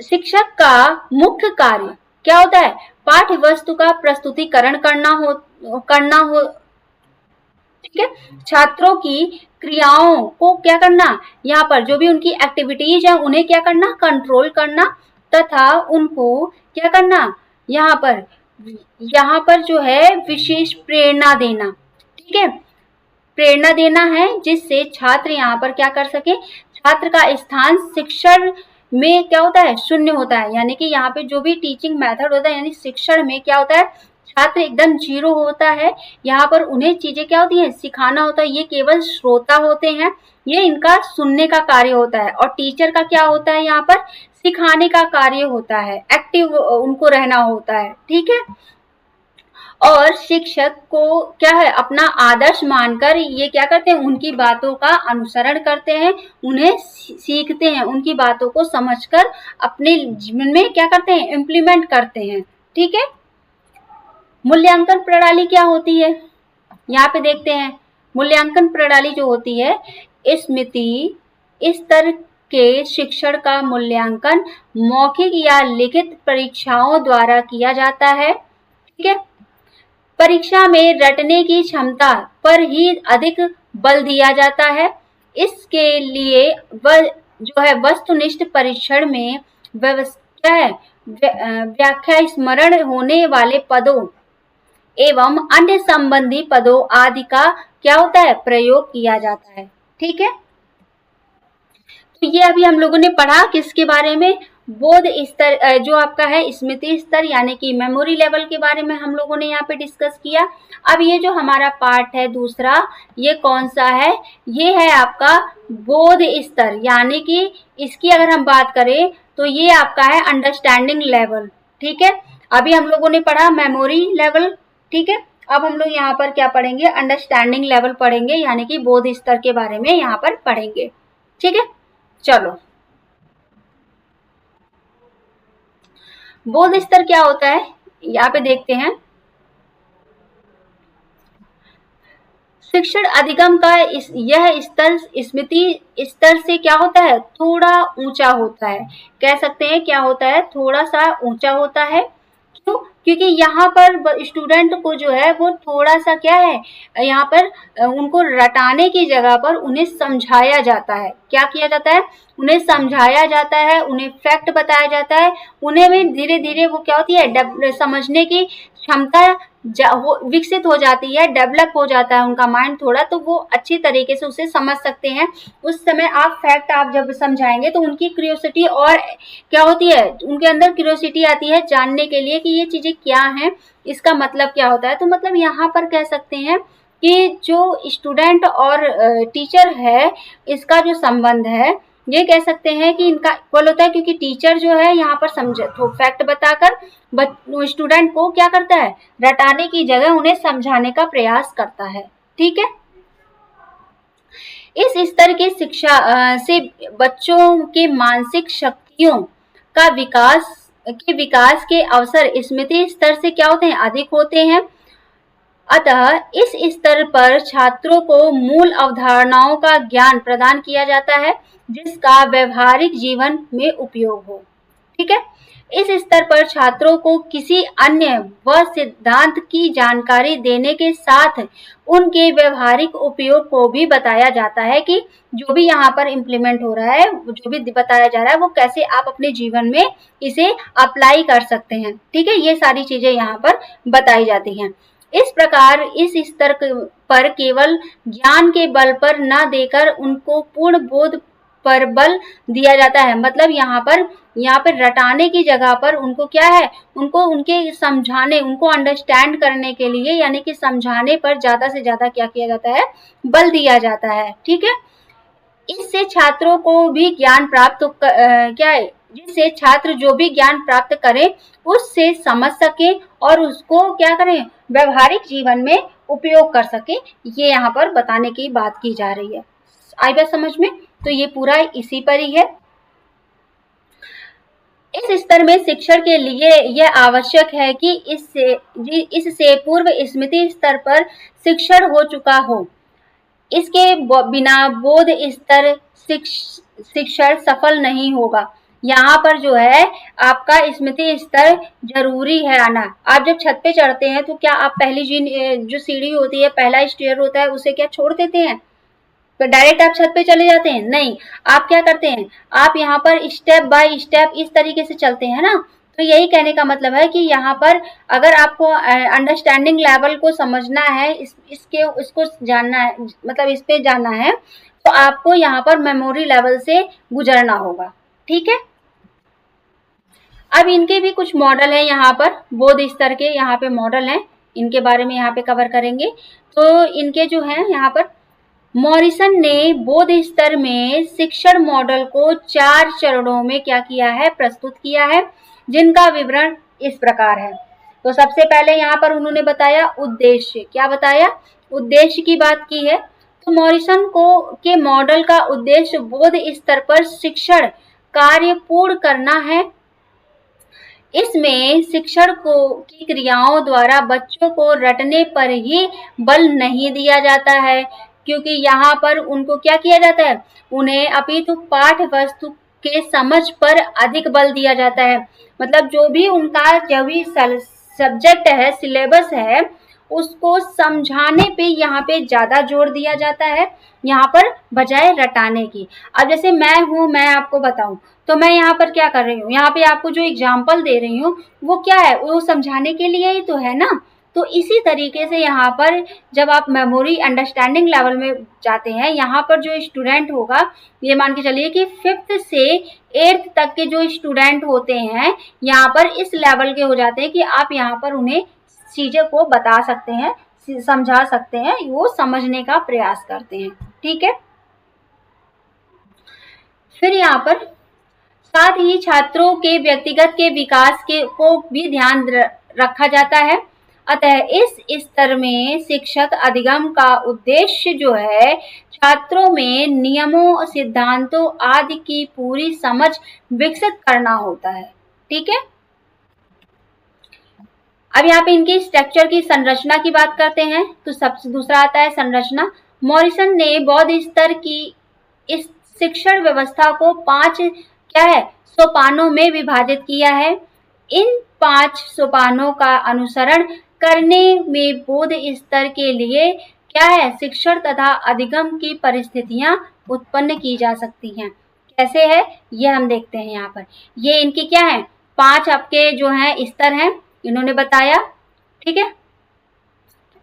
शिक्षक का मुख्य कार्य क्या होता है, पाठ्य वस्तु का प्रस्तुतिकरण करना हो। ठीक है, छात्रों की क्रियाओं को क्या करना, यहाँ पर जो भी उनकी एक्टिविटीज है उन्हें क्या करना, कंट्रोल करना, तथा उनको क्या करना, यहाँ पर जो है विशेष प्रेरणा देना। ठीक है, प्रेरणा देना है जिससे छात्र यहाँ पर क्या कर सके, छात्र का स्थान शिक्षण में क्या होता है, शून्य होता है। यानी कि यहाँ पे जो भी टीचिंग मेथड होता है, यानी शिक्षण में क्या होता है, छात्र एकदम जीरो होता है। यहाँ पर उन्हें चीजें क्या होती हैं, सिखाना होता है। ये केवल श्रोता होते हैं, ये इनका सुनने का कार्य होता है। और टीचर का क्या होता है, यहाँ पर सिखाने का कार्य होता है, एक्टिव उनको रहना होता है। ठीक है, और शिक्षक को क्या है, अपना आदर्श मानकर ये क्या करते हैं, उनकी बातों का अनुसरण करते हैं, उन्हें सीखते हैं, उनकी बातों को समझकर अपने जीवन में क्या करते हैं, इम्प्लीमेंट करते हैं। ठीक है, मूल्यांकन प्रणाली क्या होती है, यहाँ पे देखते हैं। मूल्यांकन प्रणाली जो होती है, स्मृति स्तर के शिक्षण का मूल्यांकन मौखिक या लिखित परीक्षाओं द्वारा किया जाता है। ठीक है, परीक्षा में रटने की क्षमता पर ही अधिक बल दिया जाता है। इसके लिए जो है वस्तुनिष्ठ परीक्षण में व्यवस्था है, व्याख्या स्मरण होने वाले पदों एवं अन्य संबंधी पदों आदि का क्या होता है, प्रयोग किया जाता है। ठीक है, तो ये अभी हम लोगों ने पढ़ा किसके बारे में, बोध स्तर जो आपका है, स्मृति स्तर यानी कि मेमोरी लेवल के बारे में हम लोगों ने यहाँ पे डिस्कस किया। अब ये जो हमारा पार्ट है दूसरा, ये कौन सा है, ये है आपका बोध स्तर, यानी कि इसकी अगर हम बात करें तो ये आपका है अंडरस्टैंडिंग लेवल। ठीक है, अभी हम लोगों ने पढ़ा मेमोरी लेवल। ठीक है, अब हम लोग यहाँ पर क्या पढ़ेंगे, अंडरस्टैंडिंग लेवल पढ़ेंगे, यानी कि बोध स्तर के बारे में यहाँ पर पढ़ेंगे। ठीक है, चलो बोध स्तर क्या होता है यहाँ पे देखते हैं। शिक्षण अधिगम का यह स्तर स्मृति स्तर से क्या होता है, थोड़ा ऊंचा होता है। कह सकते हैं क्या होता है, थोड़ा सा ऊंचा होता है। क्यों, क्योंकि यहाँ पर स्टूडेंट को जो है वो थोड़ा सा क्या है, यहाँ पर उनको रटाने की जगह पर उन्हें समझाया जाता है। क्या किया जाता है, उन्हें समझाया जाता है, उन्हें फैक्ट बताया जाता है, उन्हें में धीरे धीरे वो क्या होती है, समझने की क्षमता विकसित हो जाती है, डेवलप हो जाता है उनका माइंड थोड़ा, तो वो अच्छी तरीके से उसे समझ सकते हैं। उस समय आप फैक्ट आप जब समझाएंगे तो उनकी क्यूरियोसिटी और क्या होती है, उनके अंदर क्यूरियोसिटी आती है जानने के लिए कि ये चीजें क्या हैं, इसका मतलब क्या होता है। तो मतलब यहाँ पर कह सकते हैं कि जो स्टूडेंट और टीचर है, इसका जो संबंध है, ये कह सकते हैं कि इनका इक्वल होता है, क्योंकि टीचर जो है यहाँ पर समझे तो फैक्ट बताकर स्टूडेंट को क्या करता है, रटाने की जगह उन्हें समझाने का प्रयास करता है। ठीक है, इस स्तर की शिक्षा से बच्चों के मानसिक शक्तियों का विकास के अवसर स्मृति स्तर से क्या होते हैं, अधिक होते हैं। अतः इस स्तर पर छात्रों को मूल अवधारणाओं का ज्ञान प्रदान किया जाता है जिसका व्यवहारिक जीवन में उपयोग हो। ठीक है, इस स्तर पर छात्रों को किसी अन्य व सिद्धांत की जानकारी देने के साथ उनके व्यवहारिक उपयोग को भी बताया जाता है कि जो भी यहाँ पर इम्प्लीमेंट हो रहा है, जो भी बताया जा रहा है, वो कैसे आप अपने जीवन में इसे अप्लाई कर सकते हैं। ठीक है, ये सारी चीजें यहाँ पर बताई जाती हैं। इस प्रकार इस स्तर पर केवल ज्ञान के बल पर न देकर उनको पूर्ण बोध पर बल दिया जाता है। मतलब यहाँ पर रटाने की जगह पर उनको क्या है, उनको उनके समझाने, उनको अंडरस्टैंड करने के लिए, यानी कि समझाने पर ज्यादा से ज्यादा क्या किया जाता है, बल दिया जाता है। ठीक है, इससे छात्रों को भी ज्ञान प्राप्त क्या है, जिससे छात्र जो भी ज्ञान प्राप्त करे उससे समझ सके और उसको क्या करें, व्यवहारिक जीवन में उपयोग कर सके। ये यहाँ पर बताने की बात की जा रही है। आई बात समझ में? तो ये पूरा इसी पर ही है। इस स्तर में शिक्षण के लिए यह आवश्यक है कि इससे पूर्व स्मृति स्तर पर शिक्षण हो चुका हो। इसके बिना बोध स्तर शिक्षण सफल नहीं होगा। यहाँ पर जो है आपका स्मृति स्तर जरूरी है आना। आप जब छत पे चढ़ते हैं तो क्या आप पहली जो सीढ़ी होती है, पहला स्टेयर होता है, उसे क्या छोड़ देते हैं? तो डायरेक्ट आप छत पे चले जाते हैं? नहीं, आप क्या करते हैं, आप यहाँ पर स्टेप बाय स्टेप इस तरीके से चलते हैं ना। तो यही कहने का मतलब है कि यहाँ पर अगर आपको अंडरस्टैंडिंग लेवल को समझना है, इसको जानना है, मतलब इस पे जानना है, तो आपको यहाँ पर मेमोरी लेवल से गुजरना होगा। ठीक है। अब इनके भी कुछ मॉडल है यहाँ पर, बोध स्तर के यहाँ पे मॉडल हैं, इनके बारे में यहाँ पे कवर करेंगे। तो इनके जो है यहाँ पर मॉरिसन ने बोध स्तर में शिक्षण मॉडल को 4 चरणों में क्या किया है, प्रस्तुत किया है, जिनका विवरण इस प्रकार है। तो सबसे पहले यहाँ पर उन्होंने बताया उद्देश्य। क्या बताया? उद्देश्य की बात की है। तो मॉरिसन के मॉडल का उद्देश्य बोध स्तर पर शिक्षण कार्य पूर्ण करना है। इसमें शिक्षण की क्रियाओं द्वारा बच्चों को रटने पर ही बल नहीं दिया जाता है, क्योंकि यहाँ पर उनको क्या किया जाता है, उन्हें अपितु पाठ वस्तु के समझ पर अधिक बल दिया जाता है। मतलब जो भी उनका जो भी सब्जेक्ट है, सिलेबस है, उसको समझाने पे यहाँ पे ज्यादा जोर दिया जाता है, यहाँ पर बजाय रटाने की। अब जैसे मैं आपको बताऊं तो मैं यहाँ पर क्या कर रही हूँ, यहाँ पे आपको जो एग्जाम्पल दे रही हूँ वो क्या है, वो समझाने के लिए ही तो है ना। तो इसी तरीके से यहाँ पर जब आप मेमोरी अंडरस्टैंडिंग लेवल में जाते हैं, यहाँ पर जो स्टूडेंट होगा, ये मान के चलिए कि 5th से 8th तक के जो स्टूडेंट होते हैं, यहाँ पर इस लेवल के हो जाते हैं कि आप यहाँ पर उन्हें चीजें को बता सकते हैं, समझा सकते हैं, वो समझने का प्रयास करते हैं। ठीक है। फिर यहाँ पर साथ ही छात्रों के व्यक्तिगत के विकास को भी ध्यान रखा जाता है। अतः इस स्तर में शिक्षक अधिगम का उद्देश्य जो है, छात्रों में नियमों, सिद्धांतों आदि की पूरी समझ विकसित करना होता है। ठीक है। अब यहाँ पे इनकी स्ट्रक्चर की संरचना की बात करते हैं। तो सबसे दूसरा आता है संरचना। मॉरिसन ने बौद्ध स्तर की इस शिक्षण व्यवस्था को 5 क्या है, सोपानों में विभाजित किया है। इन 5 सोपानों का अनुसरण करने में बोध स्तर के लिए क्या है, शिक्षण तथा अधिगम की परिस्थितियां उत्पन्न की जा सकती हैं। कैसे है ये हम देखते हैं। यहाँ पर ये इनकी क्या है, 5 आपके जो है स्तर हैं, इन्होंने बताया। ठीक है,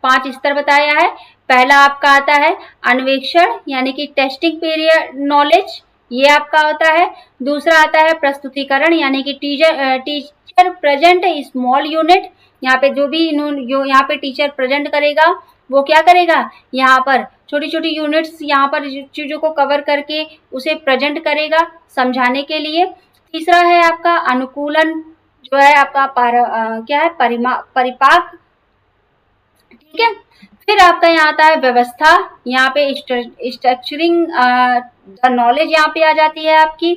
5 स्तर बताया है। पहला आपका आता है अन्वेषण, यानी कि टेस्टिंग पीरियड नॉलेज, ये आपका होता है। दूसरा आता है प्रस्तुतिकरण, यानी कि टीचर प्रेजेंट स्मॉल यूनिट। यहाँ पे जो भी यहाँ पे टीचर प्रेजेंट करेगा वो क्या करेगा, यहाँ पर छोटी छोटी यूनिट्स यहाँ पर चीजों को कवर करके उसे प्रेजेंट करेगा समझाने के लिए। तीसरा है आपका अनुकूलन, जो है आपका क्या है, परिपाक। ठीक है। फिर आपका यहाँ आता है व्यवस्था, यहाँ पे स्ट्रक्चरिंग द नॉलेज यहाँ पे आ जाती है आपकी,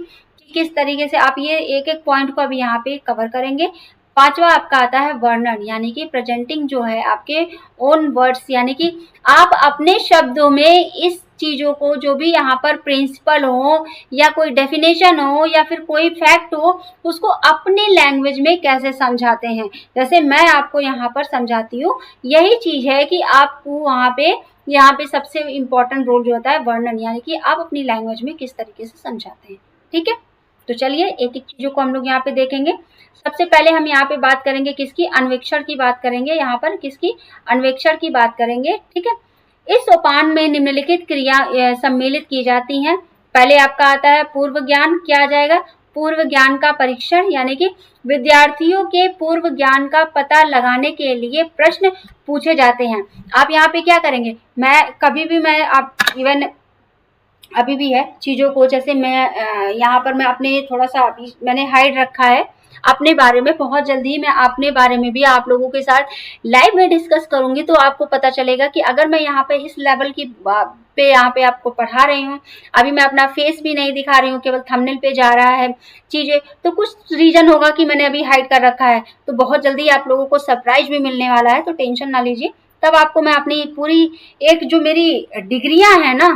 किस तरीके से आप ये एक एक पॉइंट को अभी यहाँ पे कवर करेंगे। पांचवा आपका आता है वर्णन, यानी कि प्रेजेंटिंग जो है आपके ओन वर्ड्स, यानी कि आप अपने शब्दों में इस चीजों को, जो भी यहाँ पर प्रिंसिपल हो या कोई डेफिनेशन हो या फिर कोई फैक्ट हो, उसको अपने लैंग्वेज में कैसे समझाते हैं। जैसे मैं आपको यहाँ पर समझाती हूँ, यही चीज है कि आपको यहाँ पे सबसे इम्पोर्टेंट रोल जो होता है वर्णन, यानी कि आप अपनी लैंग्वेज में किस तरीके से समझाते हैं। ठीक है। तो चलिए एक एक चीजों को हम लोग यहाँ पे देखेंगे। सबसे पहले हम यहाँ पे बात करेंगे किसकी, अन्वेक्षण की बात करेंगे। यहाँ पर किसकी, अन्वेक्षण की बात करेंगे। ठीक है। इस सोपान में निम्नलिखित क्रिया सम्मिलित की जाती हैं। पहले आपका आता है पूर्व ज्ञान। क्या आ जाएगा, पूर्व ज्ञान का परीक्षण, यानी कि विद्यार्थियों के पूर्व ज्ञान का पता लगाने के लिए प्रश्न पूछे जाते हैं। आप यहाँ पे क्या करेंगे, मैं आप इवन अभी भी है चीज़ों को, जैसे मैं यहाँ पर मैं अपने थोड़ा सा अभी मैंने हाइड रखा है अपने बारे में। बहुत जल्दी मैं अपने बारे में भी आप लोगों के साथ लाइव में डिस्कस करूंगी, तो आपको पता चलेगा कि अगर मैं यहाँ पे इस लेवल की पे यहाँ पे आपको पढ़ा रही हूँ, अभी मैं अपना फेस भी नहीं दिखा रही हूँ, केवल थंबनेल पे जा रहा है चीजें, तो कुछ रीजन होगा कि मैंने अभी हाइड कर रखा है। तो बहुत जल्दी आप लोगों को सरप्राइज भी मिलने वाला है, तो टेंशन ना लीजिए। तब आपको मैं अपनी पूरी एक जो मेरी डिग्रियां हैं ना,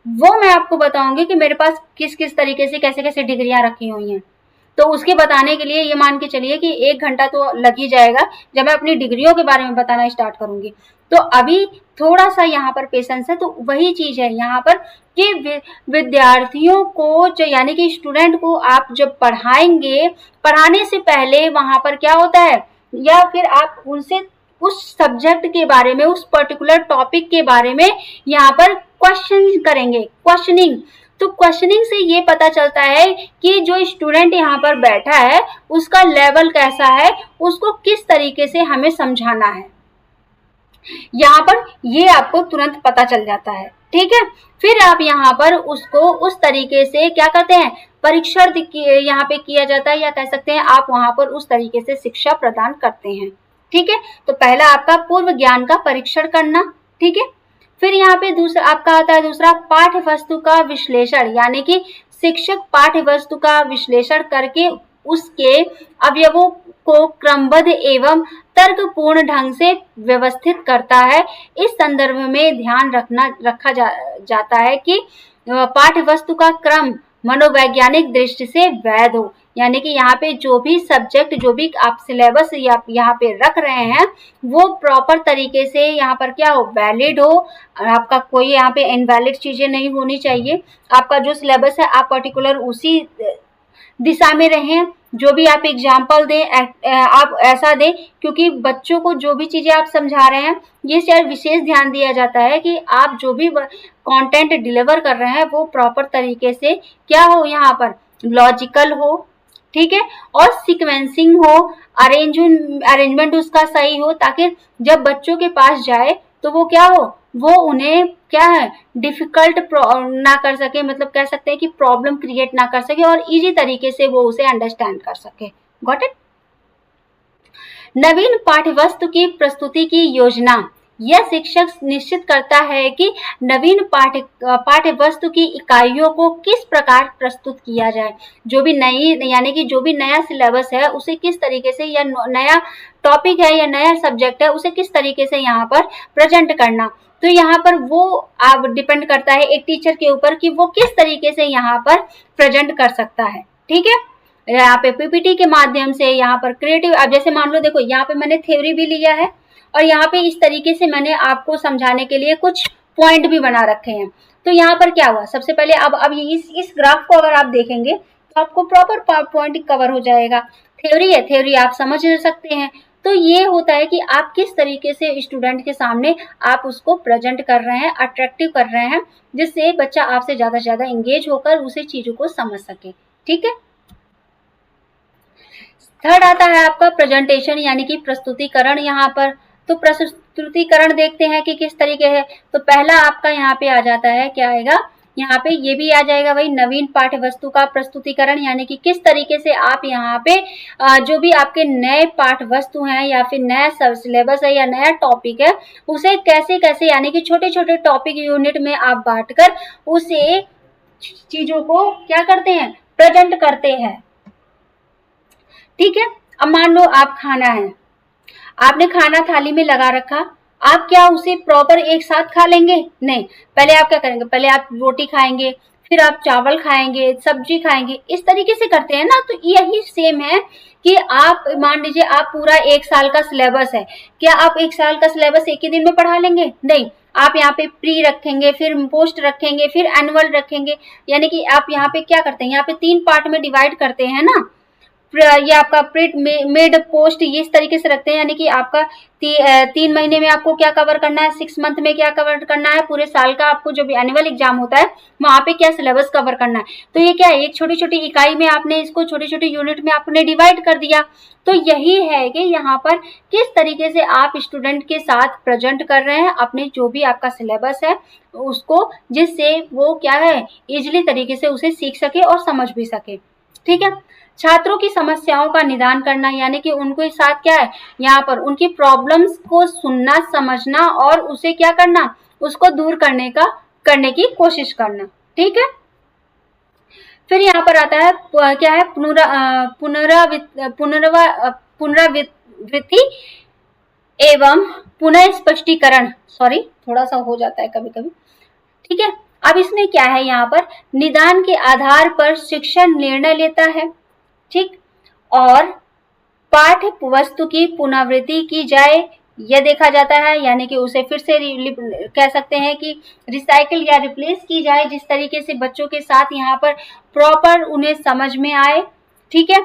वो मैं आपको बताऊंगी कि मेरे पास किस किस तरीके से कैसे कैसे डिग्रियां रखी हुई हैं। तो उसके बताने के लिए ये मान के चलिए कि 1 घंटा तो लग ही जाएगा जब मैं अपनी डिग्रियों के बारे में बताना स्टार्ट करूंगी। तो अभी थोड़ा सा यहाँ पर पेशेंस है। तो वही चीज है यहाँ पर कि विद्यार्थियों को जो यानी कि स्टूडेंट को आप जब पढ़ाएंगे, पढ़ाने से पहले वहां पर क्या होता है, या फिर आप उनसे उस सब्जेक्ट के बारे में, उस पर्टिकुलर टॉपिक के बारे में यहाँ पर क्वेश्चन करेंगे, क्वेश्चनिंग। तो क्वेश्चनिंग से ये पता चलता है कि जो स्टूडेंट यहाँ पर बैठा है उसका लेवल कैसा है, उसको किस तरीके से हमें समझाना है, यहाँ पर ये आपको तुरंत पता चल जाता है। ठीक है, फिर आप यहाँ पर उसको उस तरीके से क्या कहते हैं, परीक्षण यहाँ पे किया जाता है, या कह सकते हैं आप वहां पर उस तरीके से शिक्षा प्रदान करते हैं। ठीक है, तो पहला आपका पूर्व ज्ञान का परीक्षण करना। ठीक है, फिर यहाँ पे दूसरा आपका आता है दूसरा पाठ्य वस्तु का विश्लेषण, यानी कि शिक्षक पाठ्य वस्तु का विश्लेषण करके उसके अवयवों को क्रमबद्ध एवं तर्कपूर्ण ढंग से व्यवस्थित करता है। इस संदर्भ में ध्यान रखा जाता है कि पाठ्य वस्तु का क्रम मनोवैज्ञानिक दृष्टि से वैध हो, यानी कि यहाँ पे जो भी सब्जेक्ट, जो भी आप सिलेबस यहाँ पे रख रहे हैं वो प्रॉपर तरीके से यहाँ पर क्या हो, वैलिड हो। आपका कोई यहाँ पे इनवैलिड चीजें नहीं होनी चाहिए। आपका जो सिलेबस है आप पर्टिकुलर उसी दिशा में रहें। जो भी आप एग्जाम्पल दें आप ऐसा दें, क्योंकि बच्चों को जो भी चीजें आप समझा रहे हैं ये शायद विशेष ध्यान दिया जाता है कि आप जो भी कंटेंट डिलीवर कर रहे हैं वो प्रॉपर तरीके से क्या हो, यहाँ पर लॉजिकल हो। ठीक है, और सीक्वेंसिंग हो, अरेंजमेंट उसका सही हो, ताकि जब बच्चों के पास जाए तो वो क्या हो, वो उन्हें क्या है, डिफिकल्ट ना कर सके, मतलब कह सकते हैं कि प्रॉब्लम क्रिएट ना कर सके, और इजी तरीके से वो उसे अंडरस्टैंड कर सके। Got it. नवीन पाठ्यवस्तु की प्रस्तुति की योजना, यह शिक्षक निश्चित करता है कि नवीन पाठ्यवस्तु की इकाइयों को किस प्रकार प्रस्तुत किया जाए। जो भी नई यानी कि जो भी नया सिलेबस है उसे किस तरीके से, या नया टॉपिक है या नया सब्जेक्ट है उसे किस तरीके से यहाँ पर प्रेजेंट करना। तो यहाँ पर वो आप डिपेंड करता है एक टीचर के ऊपर कि वो किस तरीके से यहाँ पर प्रेजेंट कर सकता है। ठीक है, यहाँ पे पीपीटी के माध्यम से, यहाँ पर क्रिएटिव, अब जैसे मान लो देखो यहाँ पे मैंने थ्योरी भी लिया है और यहाँ पे इस तरीके से मैंने आपको समझाने के लिए कुछ पॉइंट भी बना रखे हैं। तो यहाँ पर क्या हुआ, सबसे पहले अब इस ग्राफ को अगर आप देखेंगे तो आपको प्रॉपर पॉइंट कवर हो जाएगा। थ्योरी है, थ्योरी आप समझ सकते हैं। तो ये होता है कि आप किस तरीके से स्टूडेंट के सामने आप उसको प्रेजेंट कर रहे हैं, अट्रैक्टिव कर रहे हैं, जिससे बच्चा आपसे ज्यादा से ज्यादा एंगेज होकर उसे चीजों को समझ सके। ठीक है, थर्ड आता है आपका प्रेजेंटेशन, यानी कि प्रस्तुतिकरण। यहाँ पर तो प्रस्तुतिकरण देखते हैं कि किस तरीके है। तो पहला आपका यहाँ पे आ जाता है, क्या आएगा यहाँ पे, ये भी आ जाएगा वही नवीन पाठ्य वस्तु का प्रस्तुतिकरण, यानी कि किस तरीके से आप यहाँ पे जो भी आपके नए पाठ्य वस्तु हैं या फिर नया सब सिलेबस है या नया टॉपिक है उसे कैसे कैसे, यानी कि छोटे छोटे टॉपिक यूनिट में आप बांटकर उसे चीजों को क्या करते हैं, प्रेजेंट करते हैं। ठीक है, अब मान लो आप खाना है, आपने खाना थाली में लगा रखा, आप क्या उसे प्रॉपर एक साथ खा लेंगे? नहीं, पहले आप क्या करेंगे, पहले आप रोटी खाएंगे, फिर आप चावल खाएंगे, सब्जी खाएंगे, इस तरीके से करते हैं ना। तो यही सेम है कि आप मान लीजिए आप पूरा 1 साल का सिलेबस है, क्या आप 1 साल का सिलेबस एक ही दिन में पढ़ा लेंगे? नहीं, आप यहाँ पे प्री रखेंगे, फिर पोस्ट रखेंगे, फिर एनुअल रखेंगे, यानी कि आप यहाँ पे क्या करते हैं, यहाँ पे 3 पार्ट में डिवाइड करते हैं ना। ये आपका प्रिंट मिड पोस्ट इस तरीके से रखते हैं, यानी कि आपका 3 महीने में आपको क्या कवर करना है, 6 मंथ में क्या कवर करना है, पूरे साल का आपको जो भी एनुअल एग्जाम होता है वहां पे क्या सिलेबस कवर करना है। तो ये क्या है, एक छोटी छोटी इकाई में आपने इसको छोटी छोटी यूनिट में आपने डिवाइड कर दिया। तो यही है कि यहाँ पर किस तरीके से आप स्टूडेंट के साथ प्रेजेंट कर रहे हैं अपने जो भी आपका सिलेबस है उसको, जिससे वो क्या है इजिली तरीके से उसे सीख सके और समझ भी सके। ठीक है। छात्रों की समस्याओं का निदान करना, यानी कि उनको साथ क्या है यहाँ पर उनकी प्रॉब्लम्स को सुनना, समझना और उसे क्या करना, उसको दूर करने की कोशिश करना। ठीक है। फिर यहाँ पर आता है क्या है पुनरावृत्ति एवं पुनः स्पष्टीकरण। सॉरी, थोड़ा सा हो जाता है कभी कभी। ठीक है। अब इसमें क्या है, यहाँ पर निदान के आधार पर शिक्षण निर्णय लेता है। ठीक। और पाठ्य वस्तु की पुनरावृत्ति की जाए यह देखा जाता है, यानी कि उसे फिर से कह सकते हैं कि रिसाइकिल या रिप्लेस की जाए, जिस तरीके से बच्चों के साथ यहाँ पर प्रॉपर उन्हें समझ में आए। ठीक है।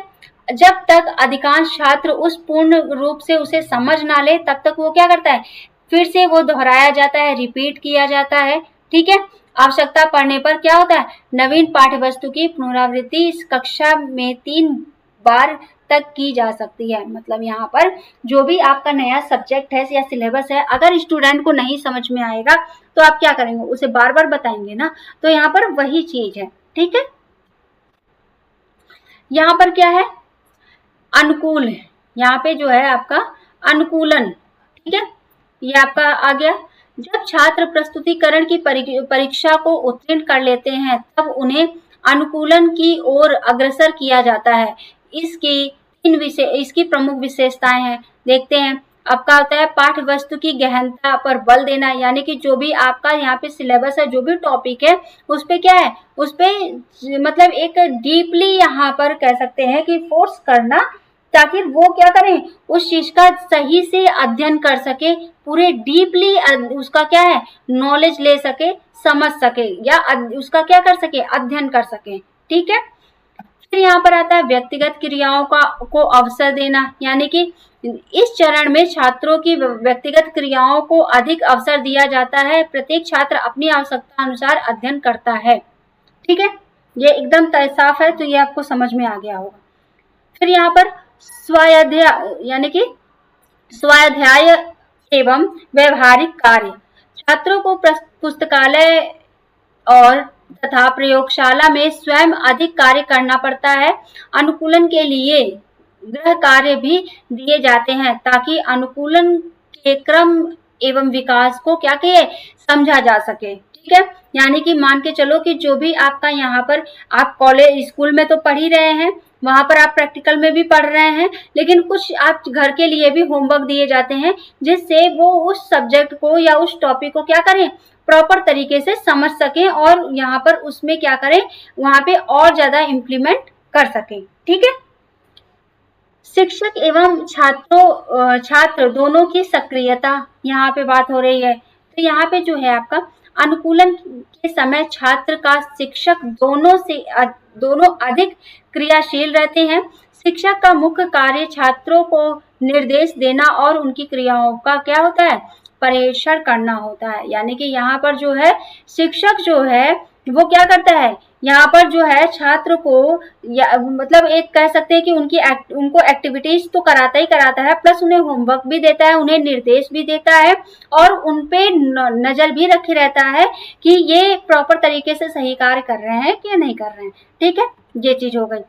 जब तक अधिकांश छात्र उस पूर्ण रूप से उसे समझ ना ले तब तक वो क्या करता है, फिर से वो दोहराया जाता है, रिपीट किया जाता है। ठीक है। आवश्यकता पड़ने पर क्या होता है, नवीन पाठ्य वस्तु की पुनरावृत्ति इस कक्षा में 3 बार तक की जा सकती है। मतलब यहाँ पर जो भी आपका नया सब्जेक्ट है या सिलेबस है, अगर स्टूडेंट को नहीं समझ में आएगा तो आप क्या करेंगे, उसे बार बार बताएंगे ना। तो यहाँ पर वही चीज है। ठीक है। यहाँ पर क्या है, अनुकूल, यहाँ पे जो है आपका अनुकूलन। ठीक है। ये आपका आ गया। जब छात्र प्रस्तुतिकरण की परीक्षा को उत्तीर्ण कर लेते हैं तब उन्हें अनुकूलन की ओर अग्रसर किया जाता है। इसकी प्रमुख विशेषताएं हैं, देखते हैं। आपका होता है पाठ्य वस्तु की गहनता पर बल देना, यानी कि जो भी आपका यहाँ पे सिलेबस है, जो भी टॉपिक है, उस पे क्या है, उस पे मतलब एक डीपली यहाँ पर कह सकते हैं कि फोर्स करना, ताकि वो क्या करें, उस चीज का सही से अध्ययन कर सके, पूरे डीपली उसका क्या है नॉलेज ले सके, समझ सके, या उसका क्या कर सके, अध्ययन कर सके। ठीक है। फिर यहाँ पर आता है व्यक्तिगत क्रियाओं को अवसर देना, यानी कि इस चरण में छात्रों की व्यक्तिगत क्रियाओं को अधिक अवसर दिया जाता है। प्रत्येक छात्र अपनी आवश्यकता अनुसार अध्ययन करता है। ठीक है। ये एकदम साफ है, तो ये आपको समझ में आ गया होगा। फिर यहाँ पर स्वाध्याय, यानी कि स्वाध्याय एवं व्यवहारिक कार्य, छात्रों को पुस्तकालय और तथा प्रयोगशाला में स्वयं अधिक कार्य करना पड़ता है। अनुकूलन के लिए गृह कार्य भी दिए जाते हैं ताकि अनुकूलन के क्रम एवं विकास को क्या कहे, समझा जा सके। ठीक है। यानी कि मान के चलो कि जो भी आपका यहाँ पर आप कॉलेज स्कूल में तो पढ़ ही रहे हैं, वहां पर आप प्रैक्टिकल में भी पढ़ रहे हैं, लेकिन कुछ आप घर के लिए भी होमवर्क दिए जाते हैं, जिससे वो उस सब्जेक्ट को या उस टॉपिक को क्या करें, प्रॉपर तरीके से समझ सकें और यहाँ पर उसमें क्या करें, वहां पे और ज्यादा इम्प्लीमेंट कर सकें। ठीक है। शिक्षक एवं छात्र दोनों की सक्रियता यहाँ पे बात हो रही है। तो यहाँ पे जो है आपका अनुकूलन के समय छात्र का शिक्षक दोनों अधिक क्रियाशील रहते हैं। शिक्षक का मुख्य कार्य छात्रों को निर्देश देना और उनकी क्रियाओं का क्या होता है, परीक्षण करना होता है। यानी कि यहाँ पर जो है शिक्षक जो है वो क्या करता है, यहाँ पर जो है छात्र को मतलब एक कह सकते हैं कि उनको एक्टिविटीज तो कराता ही कराता है, प्लस उन्हें होमवर्क भी देता है, उन्हें निर्देश भी देता है और उन पे नजर भी रखे रहता है कि ये प्रॉपर तरीके से सही कार्य कर रहे हैं कि नहीं कर रहे हैं। ठीक है। ये चीज हो गई।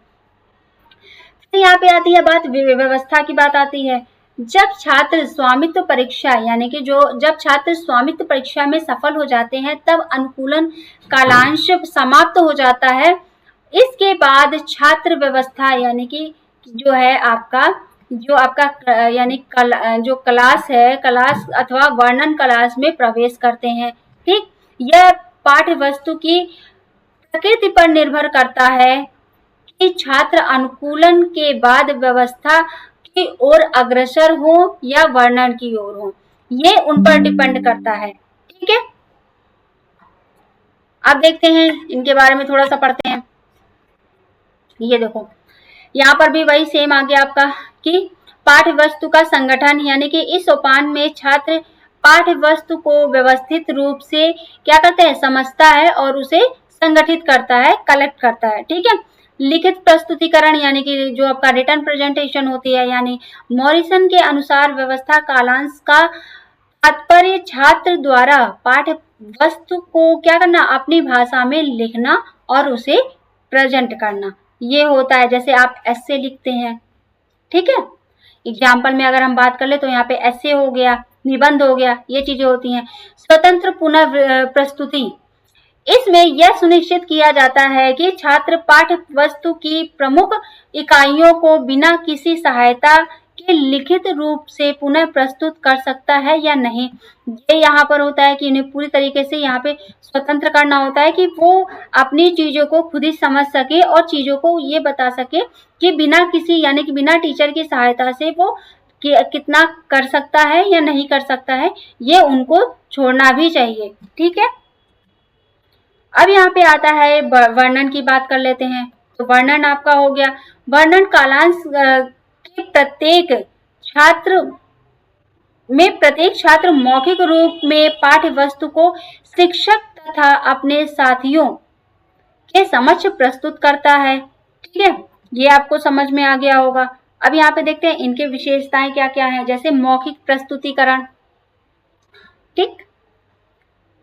तो यहाँ पे आती है बात व्यवस्था की, बात आती है। जब छात्र स्वामित्व परीक्षा, यानी कि जब छात्र स्वामित्व परीक्षा में सफल हो जाते हैं तब अनुकूलन कालांश समाप्त हो जाता है। इसके बाद छात्र व्यवस्था, यानी कि जो है आपका यानी जो क्लास अथवा वर्णन क्लास में प्रवेश करते हैं। ठीक। यह पाठ्य वस्तु की प्रकृति पर निर्भर करता है कि छात्र अनुकूलन के बाद व्यवस्था की ओर अग्रसर हो या वर्णन की ओर हो, ये उन पर डिपेंड करता है। ठीक है। अब देखते हैं इनके बारे में, थोड़ा सा पढ़ते हैं। ये देखो, यहाँ पर भी वही सेम आ गया आपका कि पाठ्य वस्तु का संगठन, यानी कि इस सोपान में छात्र पाठ्य वस्तु को व्यवस्थित रूप से क्या करते हैं, समझता है और उसे संगठित करता है, कलेक्ट करता है। ठीक है। लिखित प्रस्तुतिकरण यानी कि जो आपका रिटर्न प्रेजेंटेशन होती है, यानी मॉरिसन के अनुसार व्यवस्था कालांश का तात्पर्य छात्र द्वारा पाठ्य वस्तु को क्या करना, अपनी भाषा में लिखना और उसे प्रेजेंट करना, ये होता है। जैसे आप एस्से लिखते हैं, ठीक है, एग्जाम्पल में अगर हम बात कर ले तो यहाँ पे एस्से हो गया, निबंध हो गया, ये चीजें होती हैं। स्वतंत्र पुनः प्रस्तुति, इसमें यह सुनिश्चित किया जाता है कि छात्र पाठ्य वस्तु की प्रमुख इकाइयों को बिना किसी सहायता के लिखित रूप से पुनः प्रस्तुत कर सकता है या नहीं। ये यहाँ पर होता है कि इन्हें पूरी तरीके से यहाँ पे स्वतंत्र करना होता है कि वो अपनी चीजों को खुद ही समझ सके और चीजों को ये बता सके कि बिना किसी यानी कि बिना टीचर की सहायता से वो कितना कर सकता है या नहीं कर सकता है, ये उनको छोड़ना भी चाहिए। ठीक है। अब यहाँ पे आता है वर्णन की बात कर लेते हैं। तो वर्णन आपका हो गया, वर्णन कालांश के प्रत्येक छात्र मौखिक रूप में पाठ्य वस्तु को शिक्षक तथा अपने साथियों के समक्ष प्रस्तुत करता है। ठीक है, ये आपको समझ में आ गया होगा। अब यहाँ पे देखते हैं इनके विशेषताएं क्या क्या है। जैसे मौखिक प्रस्तुतिकरण, ठीक,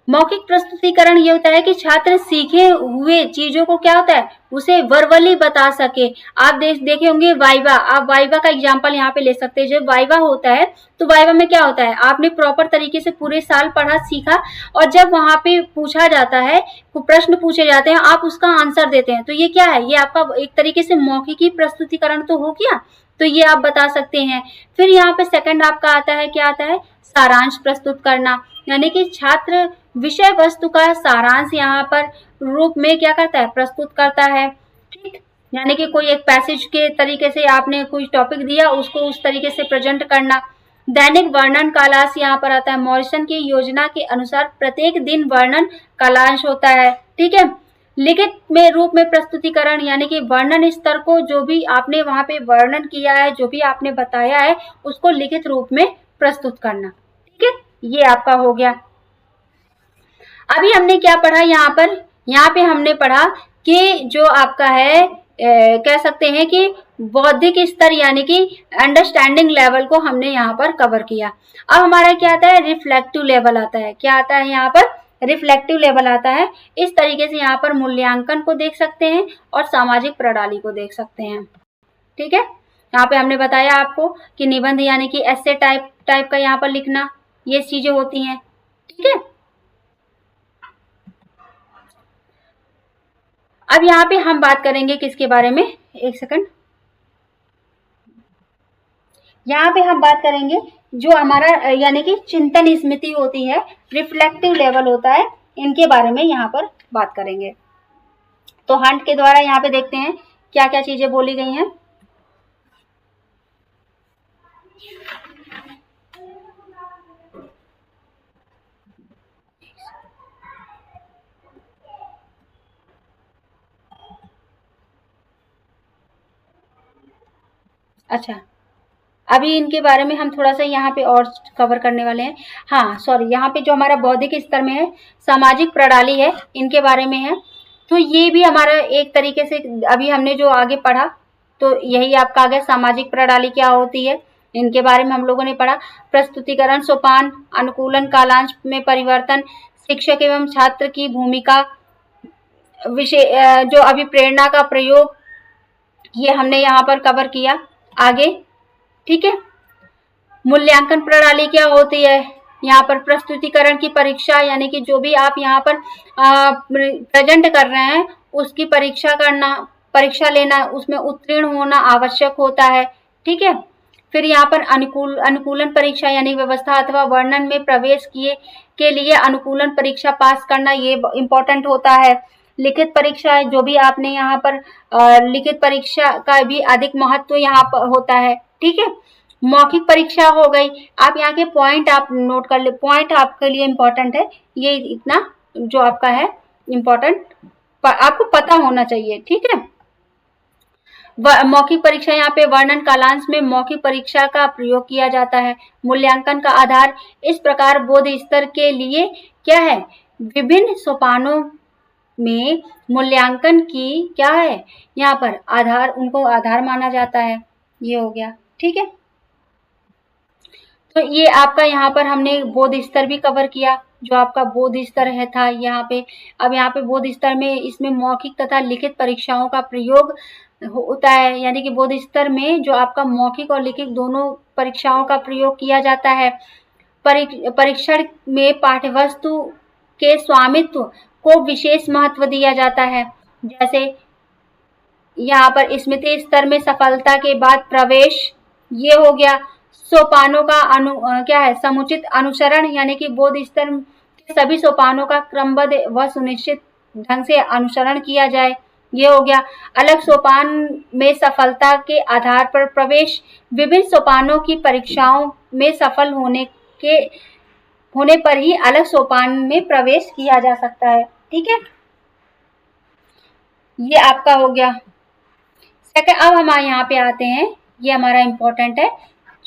मौखिक प्रस्तुतिकरण ये होता है कि छात्र सीखे हुए चीजों को क्या होता है, उसे वर्बली बता सके। आप देखे होंगे वाइवा, आप वाइवा का एग्जांपल यहाँ पे ले सकते हैं। जब वाइवा होता है तो वाइवा में क्या होता है, आपने प्रॉपर तरीके से पूरे साल पढ़ा सीखा और जब वहां पे पूछा जाता है, प्रश्न पूछे जाते हैं, आप उसका आंसर देते हैं। तो ये क्या है, ये आपका एक तरीके से मौखिक ही प्रस्तुतिकरण तो हो गया, तो ये आप बता सकते हैं। फिर यहाँ पे सेकंड आपका आता है, क्या आता है, सारांश प्रस्तुत करना, यानी कि छात्र विषय वस्तु का सारांश यहाँ पर रूप में क्या करता है, प्रस्तुत करता है। ठीक, यानी कि कोई एक पैसेज के तरीके से आपने कोई टॉपिक दिया, उसको उस तरीके से प्रेजेंट करना। दैनिक वर्णन कालांश यहाँ पर आता है। मॉरिसन की योजना के अनुसार प्रत्येक दिन वर्णन कालांश होता है। ठीक है। लिखित में रूप में प्रस्तुतिकरण, यानी कि वर्णन स्तर को, जो भी आपने वहां पे वर्णन किया है, जो भी आपने बताया है, उसको लिखित रूप में प्रस्तुत करना। ठीक है, ये आपका हो गया। अभी हमने क्या पढ़ा यहाँ पे हमने पढ़ा कि जो आपका है कह सकते हैं कि बौद्धिक स्तर यानी कि अंडरस्टैंडिंग लेवल को हमने यहाँ पर कवर किया। अब हमारा क्या आता है, रिफ्लेक्टिव लेवल आता है। क्या आता है यहाँ पर, रिफ्लेक्टिव लेवल आता है। इस तरीके से यहाँ पर मूल्यांकन को देख सकते हैं और सामाजिक प्रणाली को देख सकते हैं। ठीक है, यहाँ पे हमने बताया आपको कि निबंध यानी कि ऐसे टाइप का यहाँ पर लिखना, ये चीजें होती हैं। ठीक है। अब यहाँ पे हम बात करेंगे किसके बारे में, एक सेकंड, यहाँ पे हम बात करेंगे जो हमारा यानी कि चिंतन स्मृति होती है, रिफ्लेक्टिव लेवल होता है, इनके बारे में यहाँ पर बात करेंगे। तो हंट के द्वारा यहाँ पे देखते हैं क्या क्या चीजें बोली गई हैं। अच्छा, अभी इनके बारे में हम थोड़ा सा यहाँ पे और कवर करने वाले हैं। हाँ सॉरी, यहाँ पे जो हमारा बौद्धिक स्तर में है, सामाजिक प्रणाली है, इनके बारे में है। तो ये भी हमारा एक तरीके से अभी हमने जो आगे पढ़ा तो यही आपका आ गया, सामाजिक प्रणाली क्या होती है, इनके बारे में हम लोगों ने पढ़ा। प्रस्तुतिकरण, सोपान, अनुकूलन, कालांश में परिवर्तन, शिक्षक एवं छात्र की भूमिका, विषय जो अभिप्रेरणा का प्रयोग, ये हमने यहाँ पर कवर किया आगे। ठीक है। मूल्यांकन प्रणाली क्या होती है, यहाँ पर प्रस्तुतिकरण की परीक्षा, यानी कि जो भी आप यहाँ पर प्रेजेंट कर रहे हैं उसकी परीक्षा लेना, उसमें उत्तीर्ण होना आवश्यक होता है। ठीक है। फिर यहाँ पर अनुकूलन परीक्षा यानी व्यवस्था अथवा वर्णन में प्रवेश के लिए अनुकूलन परीक्षा पास करना, ये इम्पोर्टेंट होता है। लिखित परीक्षा है, जो भी आपने यहाँ पर लिखित परीक्षा का भी अधिक महत्व यहाँ पर होता है। ठीक है। मौखिक परीक्षा हो गई। आप यहाँ के पॉइंट आप नोट कर ले, पॉइंट आपके लिए इम्पोर्टेंट है, ये इतना जो आपका है इम्पोर्टेंट आपको पता होना चाहिए। ठीक है। मौखिक परीक्षा, यहाँ पे वर्णन कालांश में मौखिक परीक्षा का प्रयोग किया जाता है। मूल्यांकन का आधार इस प्रकार बोध स्तर के लिए क्या है, विभिन्न सोपानों में मूल्यांकन की क्या है, यहाँ पर आधार, उनको आधार माना जाता है। ये हो गया, ठीक है। तो ये आपका यहाँ पर हमने बोध स्तर भी कवर किया, जो आपका बोध स्तर है था यहाँ पे। अब यहाँ पे बोध स्तर में इसमें मौखिक तथा लिखित परीक्षाओं का प्रयोग होता है, यानी कि बोध स्तर में जो आपका मौखिक और लिखित दोनों परीक्षाओं का प्रयोग किया जाता है। परीक्षण में पाठ्यवस्तु के स्वामित्व को विशेष महत्व दिया जाता है। जैसे यहाँ पर स्मृति स्तर में सफलता के बाद प्रवेश, ये हो गया। सोपानों का क्या है, समुचित अनुसरण, यानी कि बोध स्तर के सभी सोपानों का क्रमबद्ध व सुनिश्चित ढंग से अनुसरण किया जाए, ये हो गया। अलग सोपान में सफलता के आधार पर प्रवेश, विभिन्न सोपानों की परीक्षाओं में सफल होने पर ही अलग सोपान में प्रवेश किया जा सकता है, ठीक है। ये आपका हो गया सेकंड। अब हम यहाँ पे आते हैं, ये हमारा इम्पोर्टेंट है,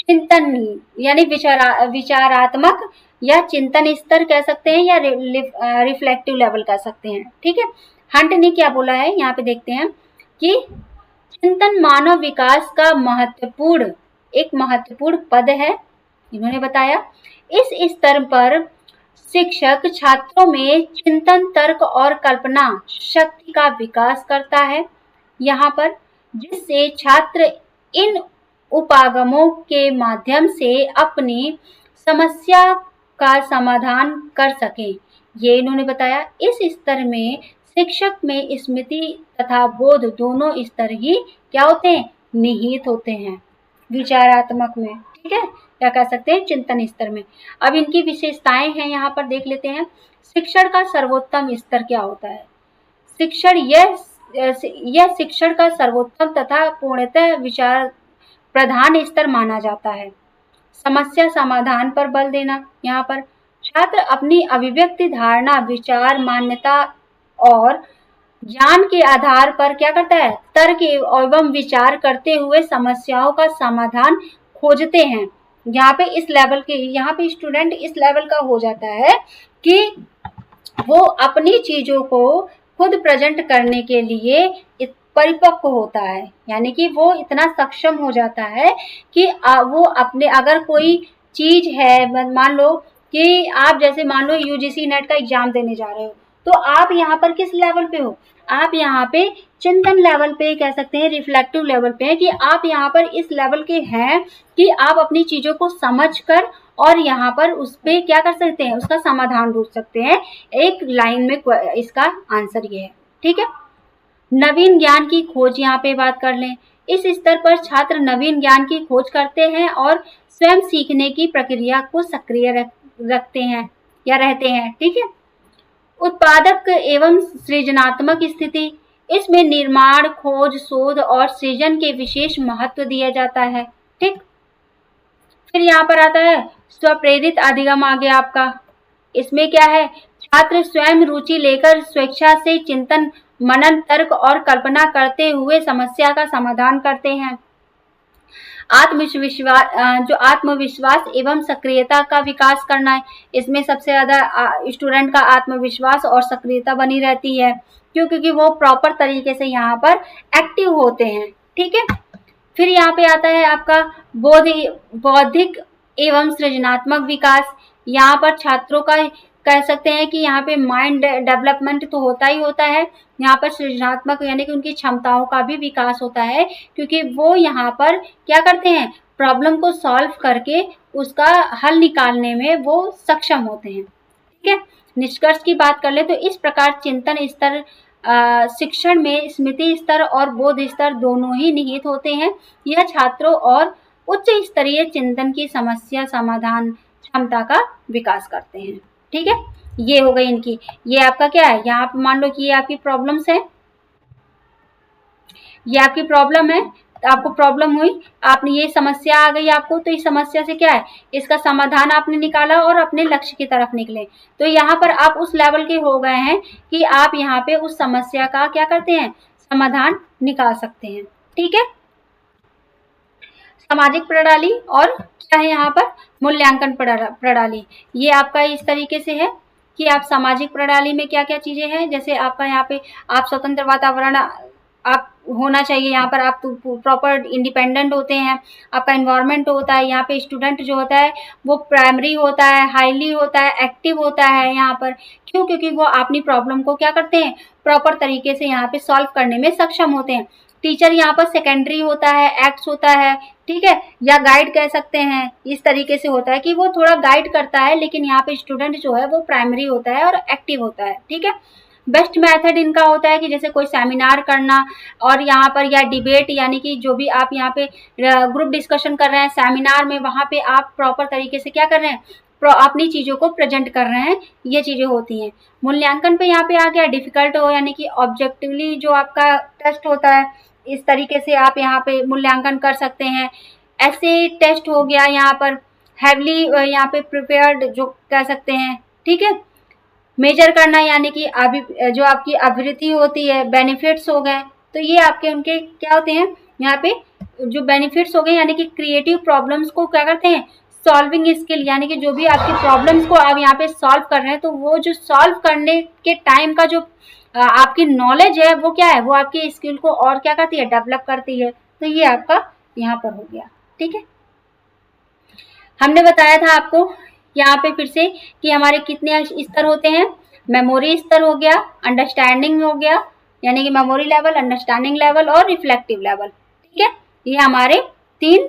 चिंतन, यानी विचारात्मक या चिंतन स्तर कह सकते हैं, या रिफ्लेक्टिव लेवल कह सकते हैं, ठीक है। हंट ने क्या बोला है, यहाँ पे देखते हैं कि चिंतन मानव विकास का एक महत्वपूर्ण पद है, इन्होंने बताया। इस स्तर पर शिक्षक छात्रों में चिंतन, तर्क और कल्पना शक्ति का विकास करता है, यहाँ पर, जिससे छात्र इन उपागमों के माध्यम से अपनी समस्या का समाधान कर सकें, ये इन्होंने बताया। इस स्तर में शिक्षक में स्मृति तथा बोध दोनों स्तर ही क्या होते हैं, निहित होते हैं विचारात्मक में, ठीक है, क्या कह सकते हैं, चिंतन स्तर में। अब इनकी विशेषताएं हैं, यहाँ पर देख लेते हैं। शिक्षण का सर्वोत्तम स्तर क्या होता है, शिक्षण, यह शिक्षण का सर्वोत्तम तथा पूर्णतः विचार प्रधान स्तर माना जाता है। समस्या समाधान पर बल देना, यहाँ पर छात्र अपनी अभिव्यक्ति, धारणा, विचार, मान्यता और ज्ञान के आधार पर क्या करता है, तर्क एवं विचार करते हुए समस्याओं का समाधान खोजते हैं। यहाँ पे इस लेवल के, यहाँ पे स्टूडेंट इस लेवल का हो जाता है कि वो अपनी चीजों को खुद प्रेजेंट करने के लिए परिपक्व होता है, यानी कि वो इतना सक्षम हो जाता है कि वो अपने, अगर कोई चीज है, मान लो कि आप जैसे मान लो यूजीसी नेट का एग्जाम देने जा रहे हो, तो आप यहाँ पर किस लेवल पे हो, आप यहाँ पे चिंतन लेवल पे कह सकते हैं, रिफ्लेक्टिव लेवल पे है, कि आप यहाँ पर इस लेवल के हैं कि आप अपनी चीजों को समझकर और यहाँ पर उस पे क्या कर सकते हैं, उसका समाधान ढूंढ सकते हैं। एक लाइन में इसका आंसर ये है, ठीक है। नवीन ज्ञान की खोज, यहाँ पे बात कर लें। इस स्तर पर छात्र नवीन ज्ञान की खोज करते हैं और स्वयं सीखने की प्रक्रिया को सक्रिय रखते हैं या रहते हैं, ठीक है। उत्पादक एवं सृजनात्मक स्थिति, इसमें निर्माण, खोज, शोध और सृजन के विशेष महत्व दिया जाता है, ठीक। फिर यहाँ पर आता है स्वप्रेरित अधिगम आ गया आपका। इसमें क्या है, छात्र स्वयं रुचि लेकर स्वेच्छा से चिंतन, मनन, तर्क और कल्पना करते हुए समस्या का समाधान करते हैं। आत्मविश्वास एवं सक्रियता का विकास करना है, इसमें सबसे ज्यादा स्टूडेंट का आत्मविश्वास और सक्रियता बनी रहती है, क्योंकि वो प्रॉपर तरीके से यहाँ पर एक्टिव होते हैं, ठीक है। फिर यहाँ पे आता है आपका बौद्धिक एवं सृजनात्मक विकास। यहाँ पर छात्रों का कह सकते हैं कि यहाँ पे माइंड डेवलपमेंट तो होता ही होता है, यहाँ पर सृजनात्मक यानी कि उनकी क्षमताओं का भी विकास होता है, क्योंकि वो यहाँ पर क्या करते हैं, प्रॉब्लम को सॉल्व करके उसका हल निकालने में वो सक्षम होते हैं, ठीक है। निष्कर्ष की बात कर ले तो इस प्रकार चिंतन स्तर शिक्षण में स्मृति स्तर और बोध स्तर दोनों ही निहित होते हैं। यह छात्रों और उच्च स्तरीय चिंतन की समस्या समाधान क्षमता का विकास करते हैं, ठीक है। ये हो गई इनकी, ये आपका क्या है, यहाँ पे मान लो कि ये आपकी प्रॉब्लम्स है, ये आपकी प्रॉब्लम है, तो आपको प्रॉब्लम हुई, आपने ये समस्या आ गई आपको, तो इस समस्या से क्या है, इसका समाधान आपने निकाला और अपने लक्ष्य की तरफ निकले। तो यहाँ पर आप उस लेवल के हो गए हैं कि आप यहाँ पे उस समस्या का क्या करते हैं, समाधान निकाल सकते हैं, ठीक है। सामाजिक प्रणाली और क्या है यहाँ पर मूल्यांकन प्रणाली। ये आपका इस तरीके से है कि आप सामाजिक प्रणाली में क्या क्या चीजें हैं, जैसे आपका यहाँ पे आप स्वतंत्र वातावरण आप होना चाहिए, यहाँ पर आप प्रॉपर इंडिपेंडेंट होते हैं, आपका इन्वायरमेंट होता है, यहाँ पे स्टूडेंट जो होता है वो प्राइमरी होता है, हाईली होता है, एक्टिव होता है यहाँ पर। क्यों? क्योंकि वो अपनी प्रॉब्लम को क्या करते हैं, प्रॉपर तरीके से यहाँ पे सॉल्व करने में सक्षम होते हैं। टीचर यहाँ पर सेकेंडरी होता है, एक्ट्स होता है, ठीक है, या गाइड कह सकते हैं। इस तरीके से होता है कि वो थोड़ा गाइड करता है, लेकिन यहाँ पे स्टूडेंट जो है वो प्राइमरी होता है और एक्टिव होता है, ठीक है। बेस्ट मेथड इनका होता है कि जैसे कोई सेमिनार करना और यहाँ पर या डिबेट, यानी कि जो भी आप यहाँ पे ग्रुप डिस्कशन कर रहे हैं सेमिनार में, वहाँ पे आप प्रॉपर तरीके से क्या कर रहे हैं, अपनी चीजों को प्रेजेंट कर रहे हैं, ये चीजें होती हैं। मूल्यांकन पे यहाँ पे आ गया डिफिकल्ट हो, यानी कि ऑब्जेक्टिवली जो आपका टेस्ट होता है, इस तरीके से आप यहाँ पे मूल्यांकन कर सकते हैं। ऐसे टेस्ट हो गया यहाँ पर, हैवली यहाँ पे प्रिपेयर्ड जो कह सकते हैं, ठीक है। मेजर करना यानी कि जो आपकी अभिवृद्धि होती है, बेनिफिट्स हो गए, तो ये आपके उनके क्या होते हैं, यहाँ पे जो बेनिफिट्स हो गए, यानी कि क्रिएटिव प्रॉब्लम्स को क्या करते हैं, सॉल्विंग स्किल, यानी कि जो भी आपकी प्रॉब्लम्स को आप यहाँ पे सॉल्व कर रहे हैं, तो वो जो सॉल्व करने के टाइम का जो आपकी नॉलेज है वो क्या है, वो आपकी स्किल को और क्या करती है, डेवलप करती है। तो ये आपका यहाँ पर हो गया, ठीक है। हमने बताया था आपको यहाँ पे फिर से कि हमारे कितने स्तर होते हैं, मेमोरी स्तर हो गया, अंडरस्टैंडिंग हो गया, यानी कि मेमोरी लेवल, अंडरस्टैंडिंग लेवल और रिफ्लेक्टिव लेवल, ठीक है। ये हमारे 3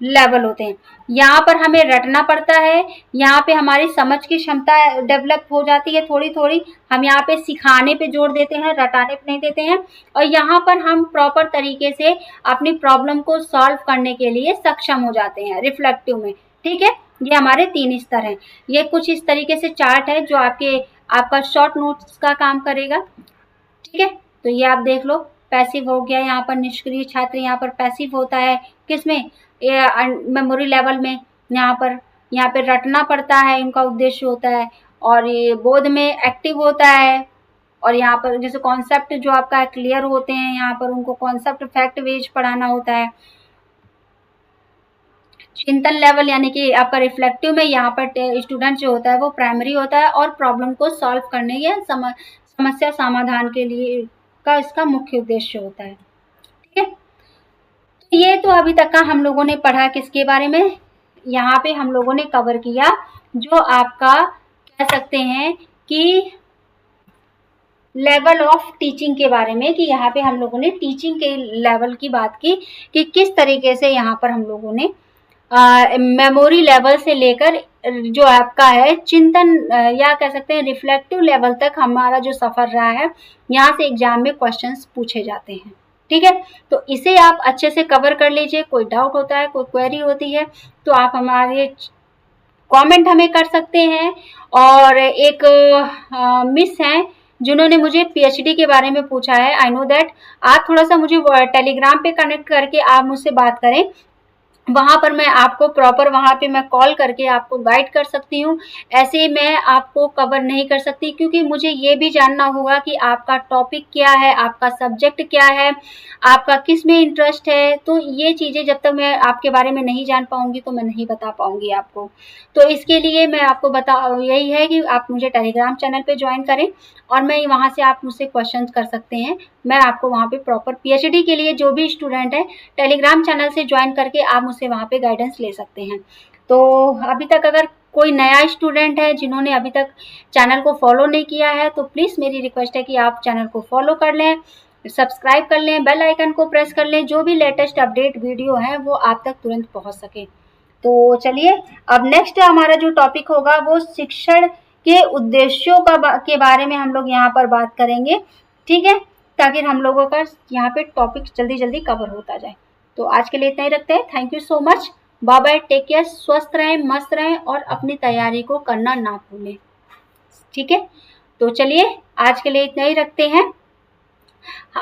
लेवल होते हैं। यहाँ पर हमें रटना पड़ता है, यहाँ पे हमारी समझ की क्षमता डेवलप हो जाती है थोड़ी थोड़ी, हम यहाँ पे सिखाने पे जोर देते हैं, रटाने पे नहीं देते हैं, और यहाँ पर हम प्रॉपर तरीके से अपनी प्रॉब्लम को सॉल्व करने के लिए सक्षम हो जाते हैं रिफ्लेक्टिव में, ठीक है। ये हमारे 3 स्तर हैं। ये कुछ इस तरीके से चार्ट है जो आपका शॉर्ट नोट्स का काम करेगा, ठीक है। तो ये आप देख लो, पैसिव हो गया, यहाँ पर निष्क्रिय छात्र यहाँ पर पैसिव होता है, किसमें, मेमोरी लेवल में। यहाँ पे रटना पड़ता है, इनका उद्देश्य होता है, और ये बोध में एक्टिव होता है, और यहाँ पर जैसे कॉन्सेप्ट जो आपका क्लियर होते हैं, यहाँ पर उनको कॉन्सेप्ट फैक्ट बेस्ड पढ़ाना होता है। चिंतन लेवल यानी कि आपका रिफ्लेक्टिव में यहाँ पर स्टूडेंट जो होता है वो प्राइमरी होता है, और प्रॉब्लम को सॉल्व करने या समस्या समाधान के लिए का इसका मुख्य उद्देश्य होता है, ठीक है। ये तो अभी तक का हम लोगों ने पढ़ा किसके बारे में, यहाँ पे हम लोगों ने कवर किया जो आपका कह सकते हैं कि लेवल ऑफ टीचिंग के बारे में, कि यहाँ पे हम लोगों ने टीचिंग के लेवल की बात की कि किस तरीके से यहाँ पर हम लोगों ने मेमोरी लेवल से लेकर जो आपका है चिंतन या कह सकते हैं रिफ्लेक्टिव लेवल तक हमारा जो सफर रहा है, यहाँ से एग्जाम में क्वेश्चंस पूछे जाते हैं, ठीक है। तो इसे आप अच्छे से कवर कर लीजिए। कोई डाउट होता है, कोई क्वेरी होती है, तो आप हमारे कमेंट हमें कर सकते हैं। और एक मिस हैं जिन्होंने मुझे पीएचडी के बारे में पूछा है, आई नो दैट, आप थोड़ा सा मुझे टेलीग्राम पे कनेक्ट करके आप मुझसे बात करें, वहां पर मैं आपको प्रॉपर वहां पे मैं कॉल करके आपको गाइड कर सकती हूँ। ऐसे मैं आपको कवर नहीं कर सकती, क्योंकि मुझे ये भी जानना होगा कि आपका टॉपिक क्या है, आपका सब्जेक्ट क्या है, आपका किस में इंटरेस्ट है। तो ये चीज़ें जब तक मैं आपके बारे में नहीं जान पाऊंगी तो मैं नहीं बता पाऊंगी आपको। तो इसके लिए मैं आपको यही है कि आप मुझे टेलीग्राम चैनल पे ज्वाइन करें, और मैं वहाँ से आप मुझसे क्वेश्चन कर सकते हैं। मैं आपको वहाँ पे प्रॉपर पीएचडी के लिए जो भी स्टूडेंट है टेलीग्राम चैनल से ज्वाइन करके आप मुझसे वहाँ पे गाइडेंस ले सकते हैं। तो अभी तक अगर कोई नया स्टूडेंट है जिन्होंने अभी तक चैनल को फॉलो नहीं किया है, तो प्लीज़ मेरी रिक्वेस्ट है कि आप चैनल को फॉलो कर लें, सब्सक्राइब कर लें, बेल आइकन को प्रेस कर लें, जो भी लेटेस्ट अपडेट वीडियो है वो आप तक तुरंत पहुँच सके। तो चलिए, अब नेक्स्ट हमारा जो टॉपिक होगा वो शिक्षण के उद्देश्यों के बारे में हम लोग यहाँ पर बात करेंगे, ठीक है, ताकि हम लोगों का यहाँ पे टॉपिक जल्दी जल्दी कवर होता जाए। तो आज के लिए इतना ही रखते हैं। Thank you so much, bye bye, take care, स्वस्थ रहें, मस्त रहें, और अपनी तैयारी को करना ना भूलें, ठीक है। तो चलिए, आज के लिए इतना ही रखते हैं।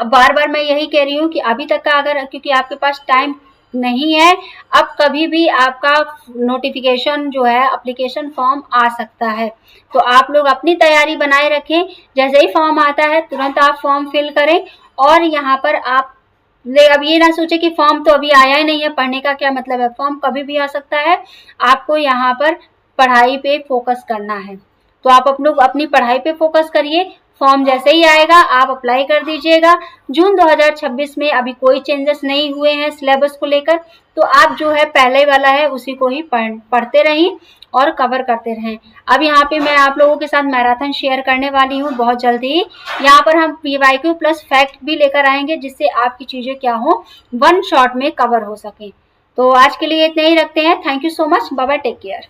बार बार मैं यही कह रही हूँ कि अभी तक का अगर, क्योंकि आपके पास टाइम नहीं है, अब कभी भी आपका नोटिफिकेशन जो है एप्लीकेशन फॉर्म आ सकता है, तो आप लोग अपनी तैयारी बनाए रखें। जैसे ही फॉर्म आता है तुरंत आप फॉर्म फिल करें, और यहाँ पर आप अब ये ना सोचे कि फॉर्म तो अभी आया ही नहीं है, पढ़ने का क्या मतलब है, फॉर्म कभी भी आ सकता है। आपको यहाँ पर पढ़ाई पे फोकस करना है, तो आप अपनी पढ़ाई पे फोकस करिए। फॉर्म जैसे ही आएगा आप अप्लाई कर दीजिएगा। जून 2026 में अभी कोई चेंजेस नहीं हुए हैं सिलेबस को लेकर, तो आप जो है पहले वाला है उसी को ही पढ़ते रहिए और कवर करते रहें। अब यहाँ पे मैं आप लोगों के साथ मैराथन शेयर करने वाली हूँ बहुत जल्दी ही। यहाँ पर हम PYQ प्लस फैक्ट भी लेकर आएंगे, जिससे आपकी चीजें क्या हो, वन शॉट में कवर हो सके। तो आज के लिए इतना ही रखते हैं। Thank you so much, bye bye, take care.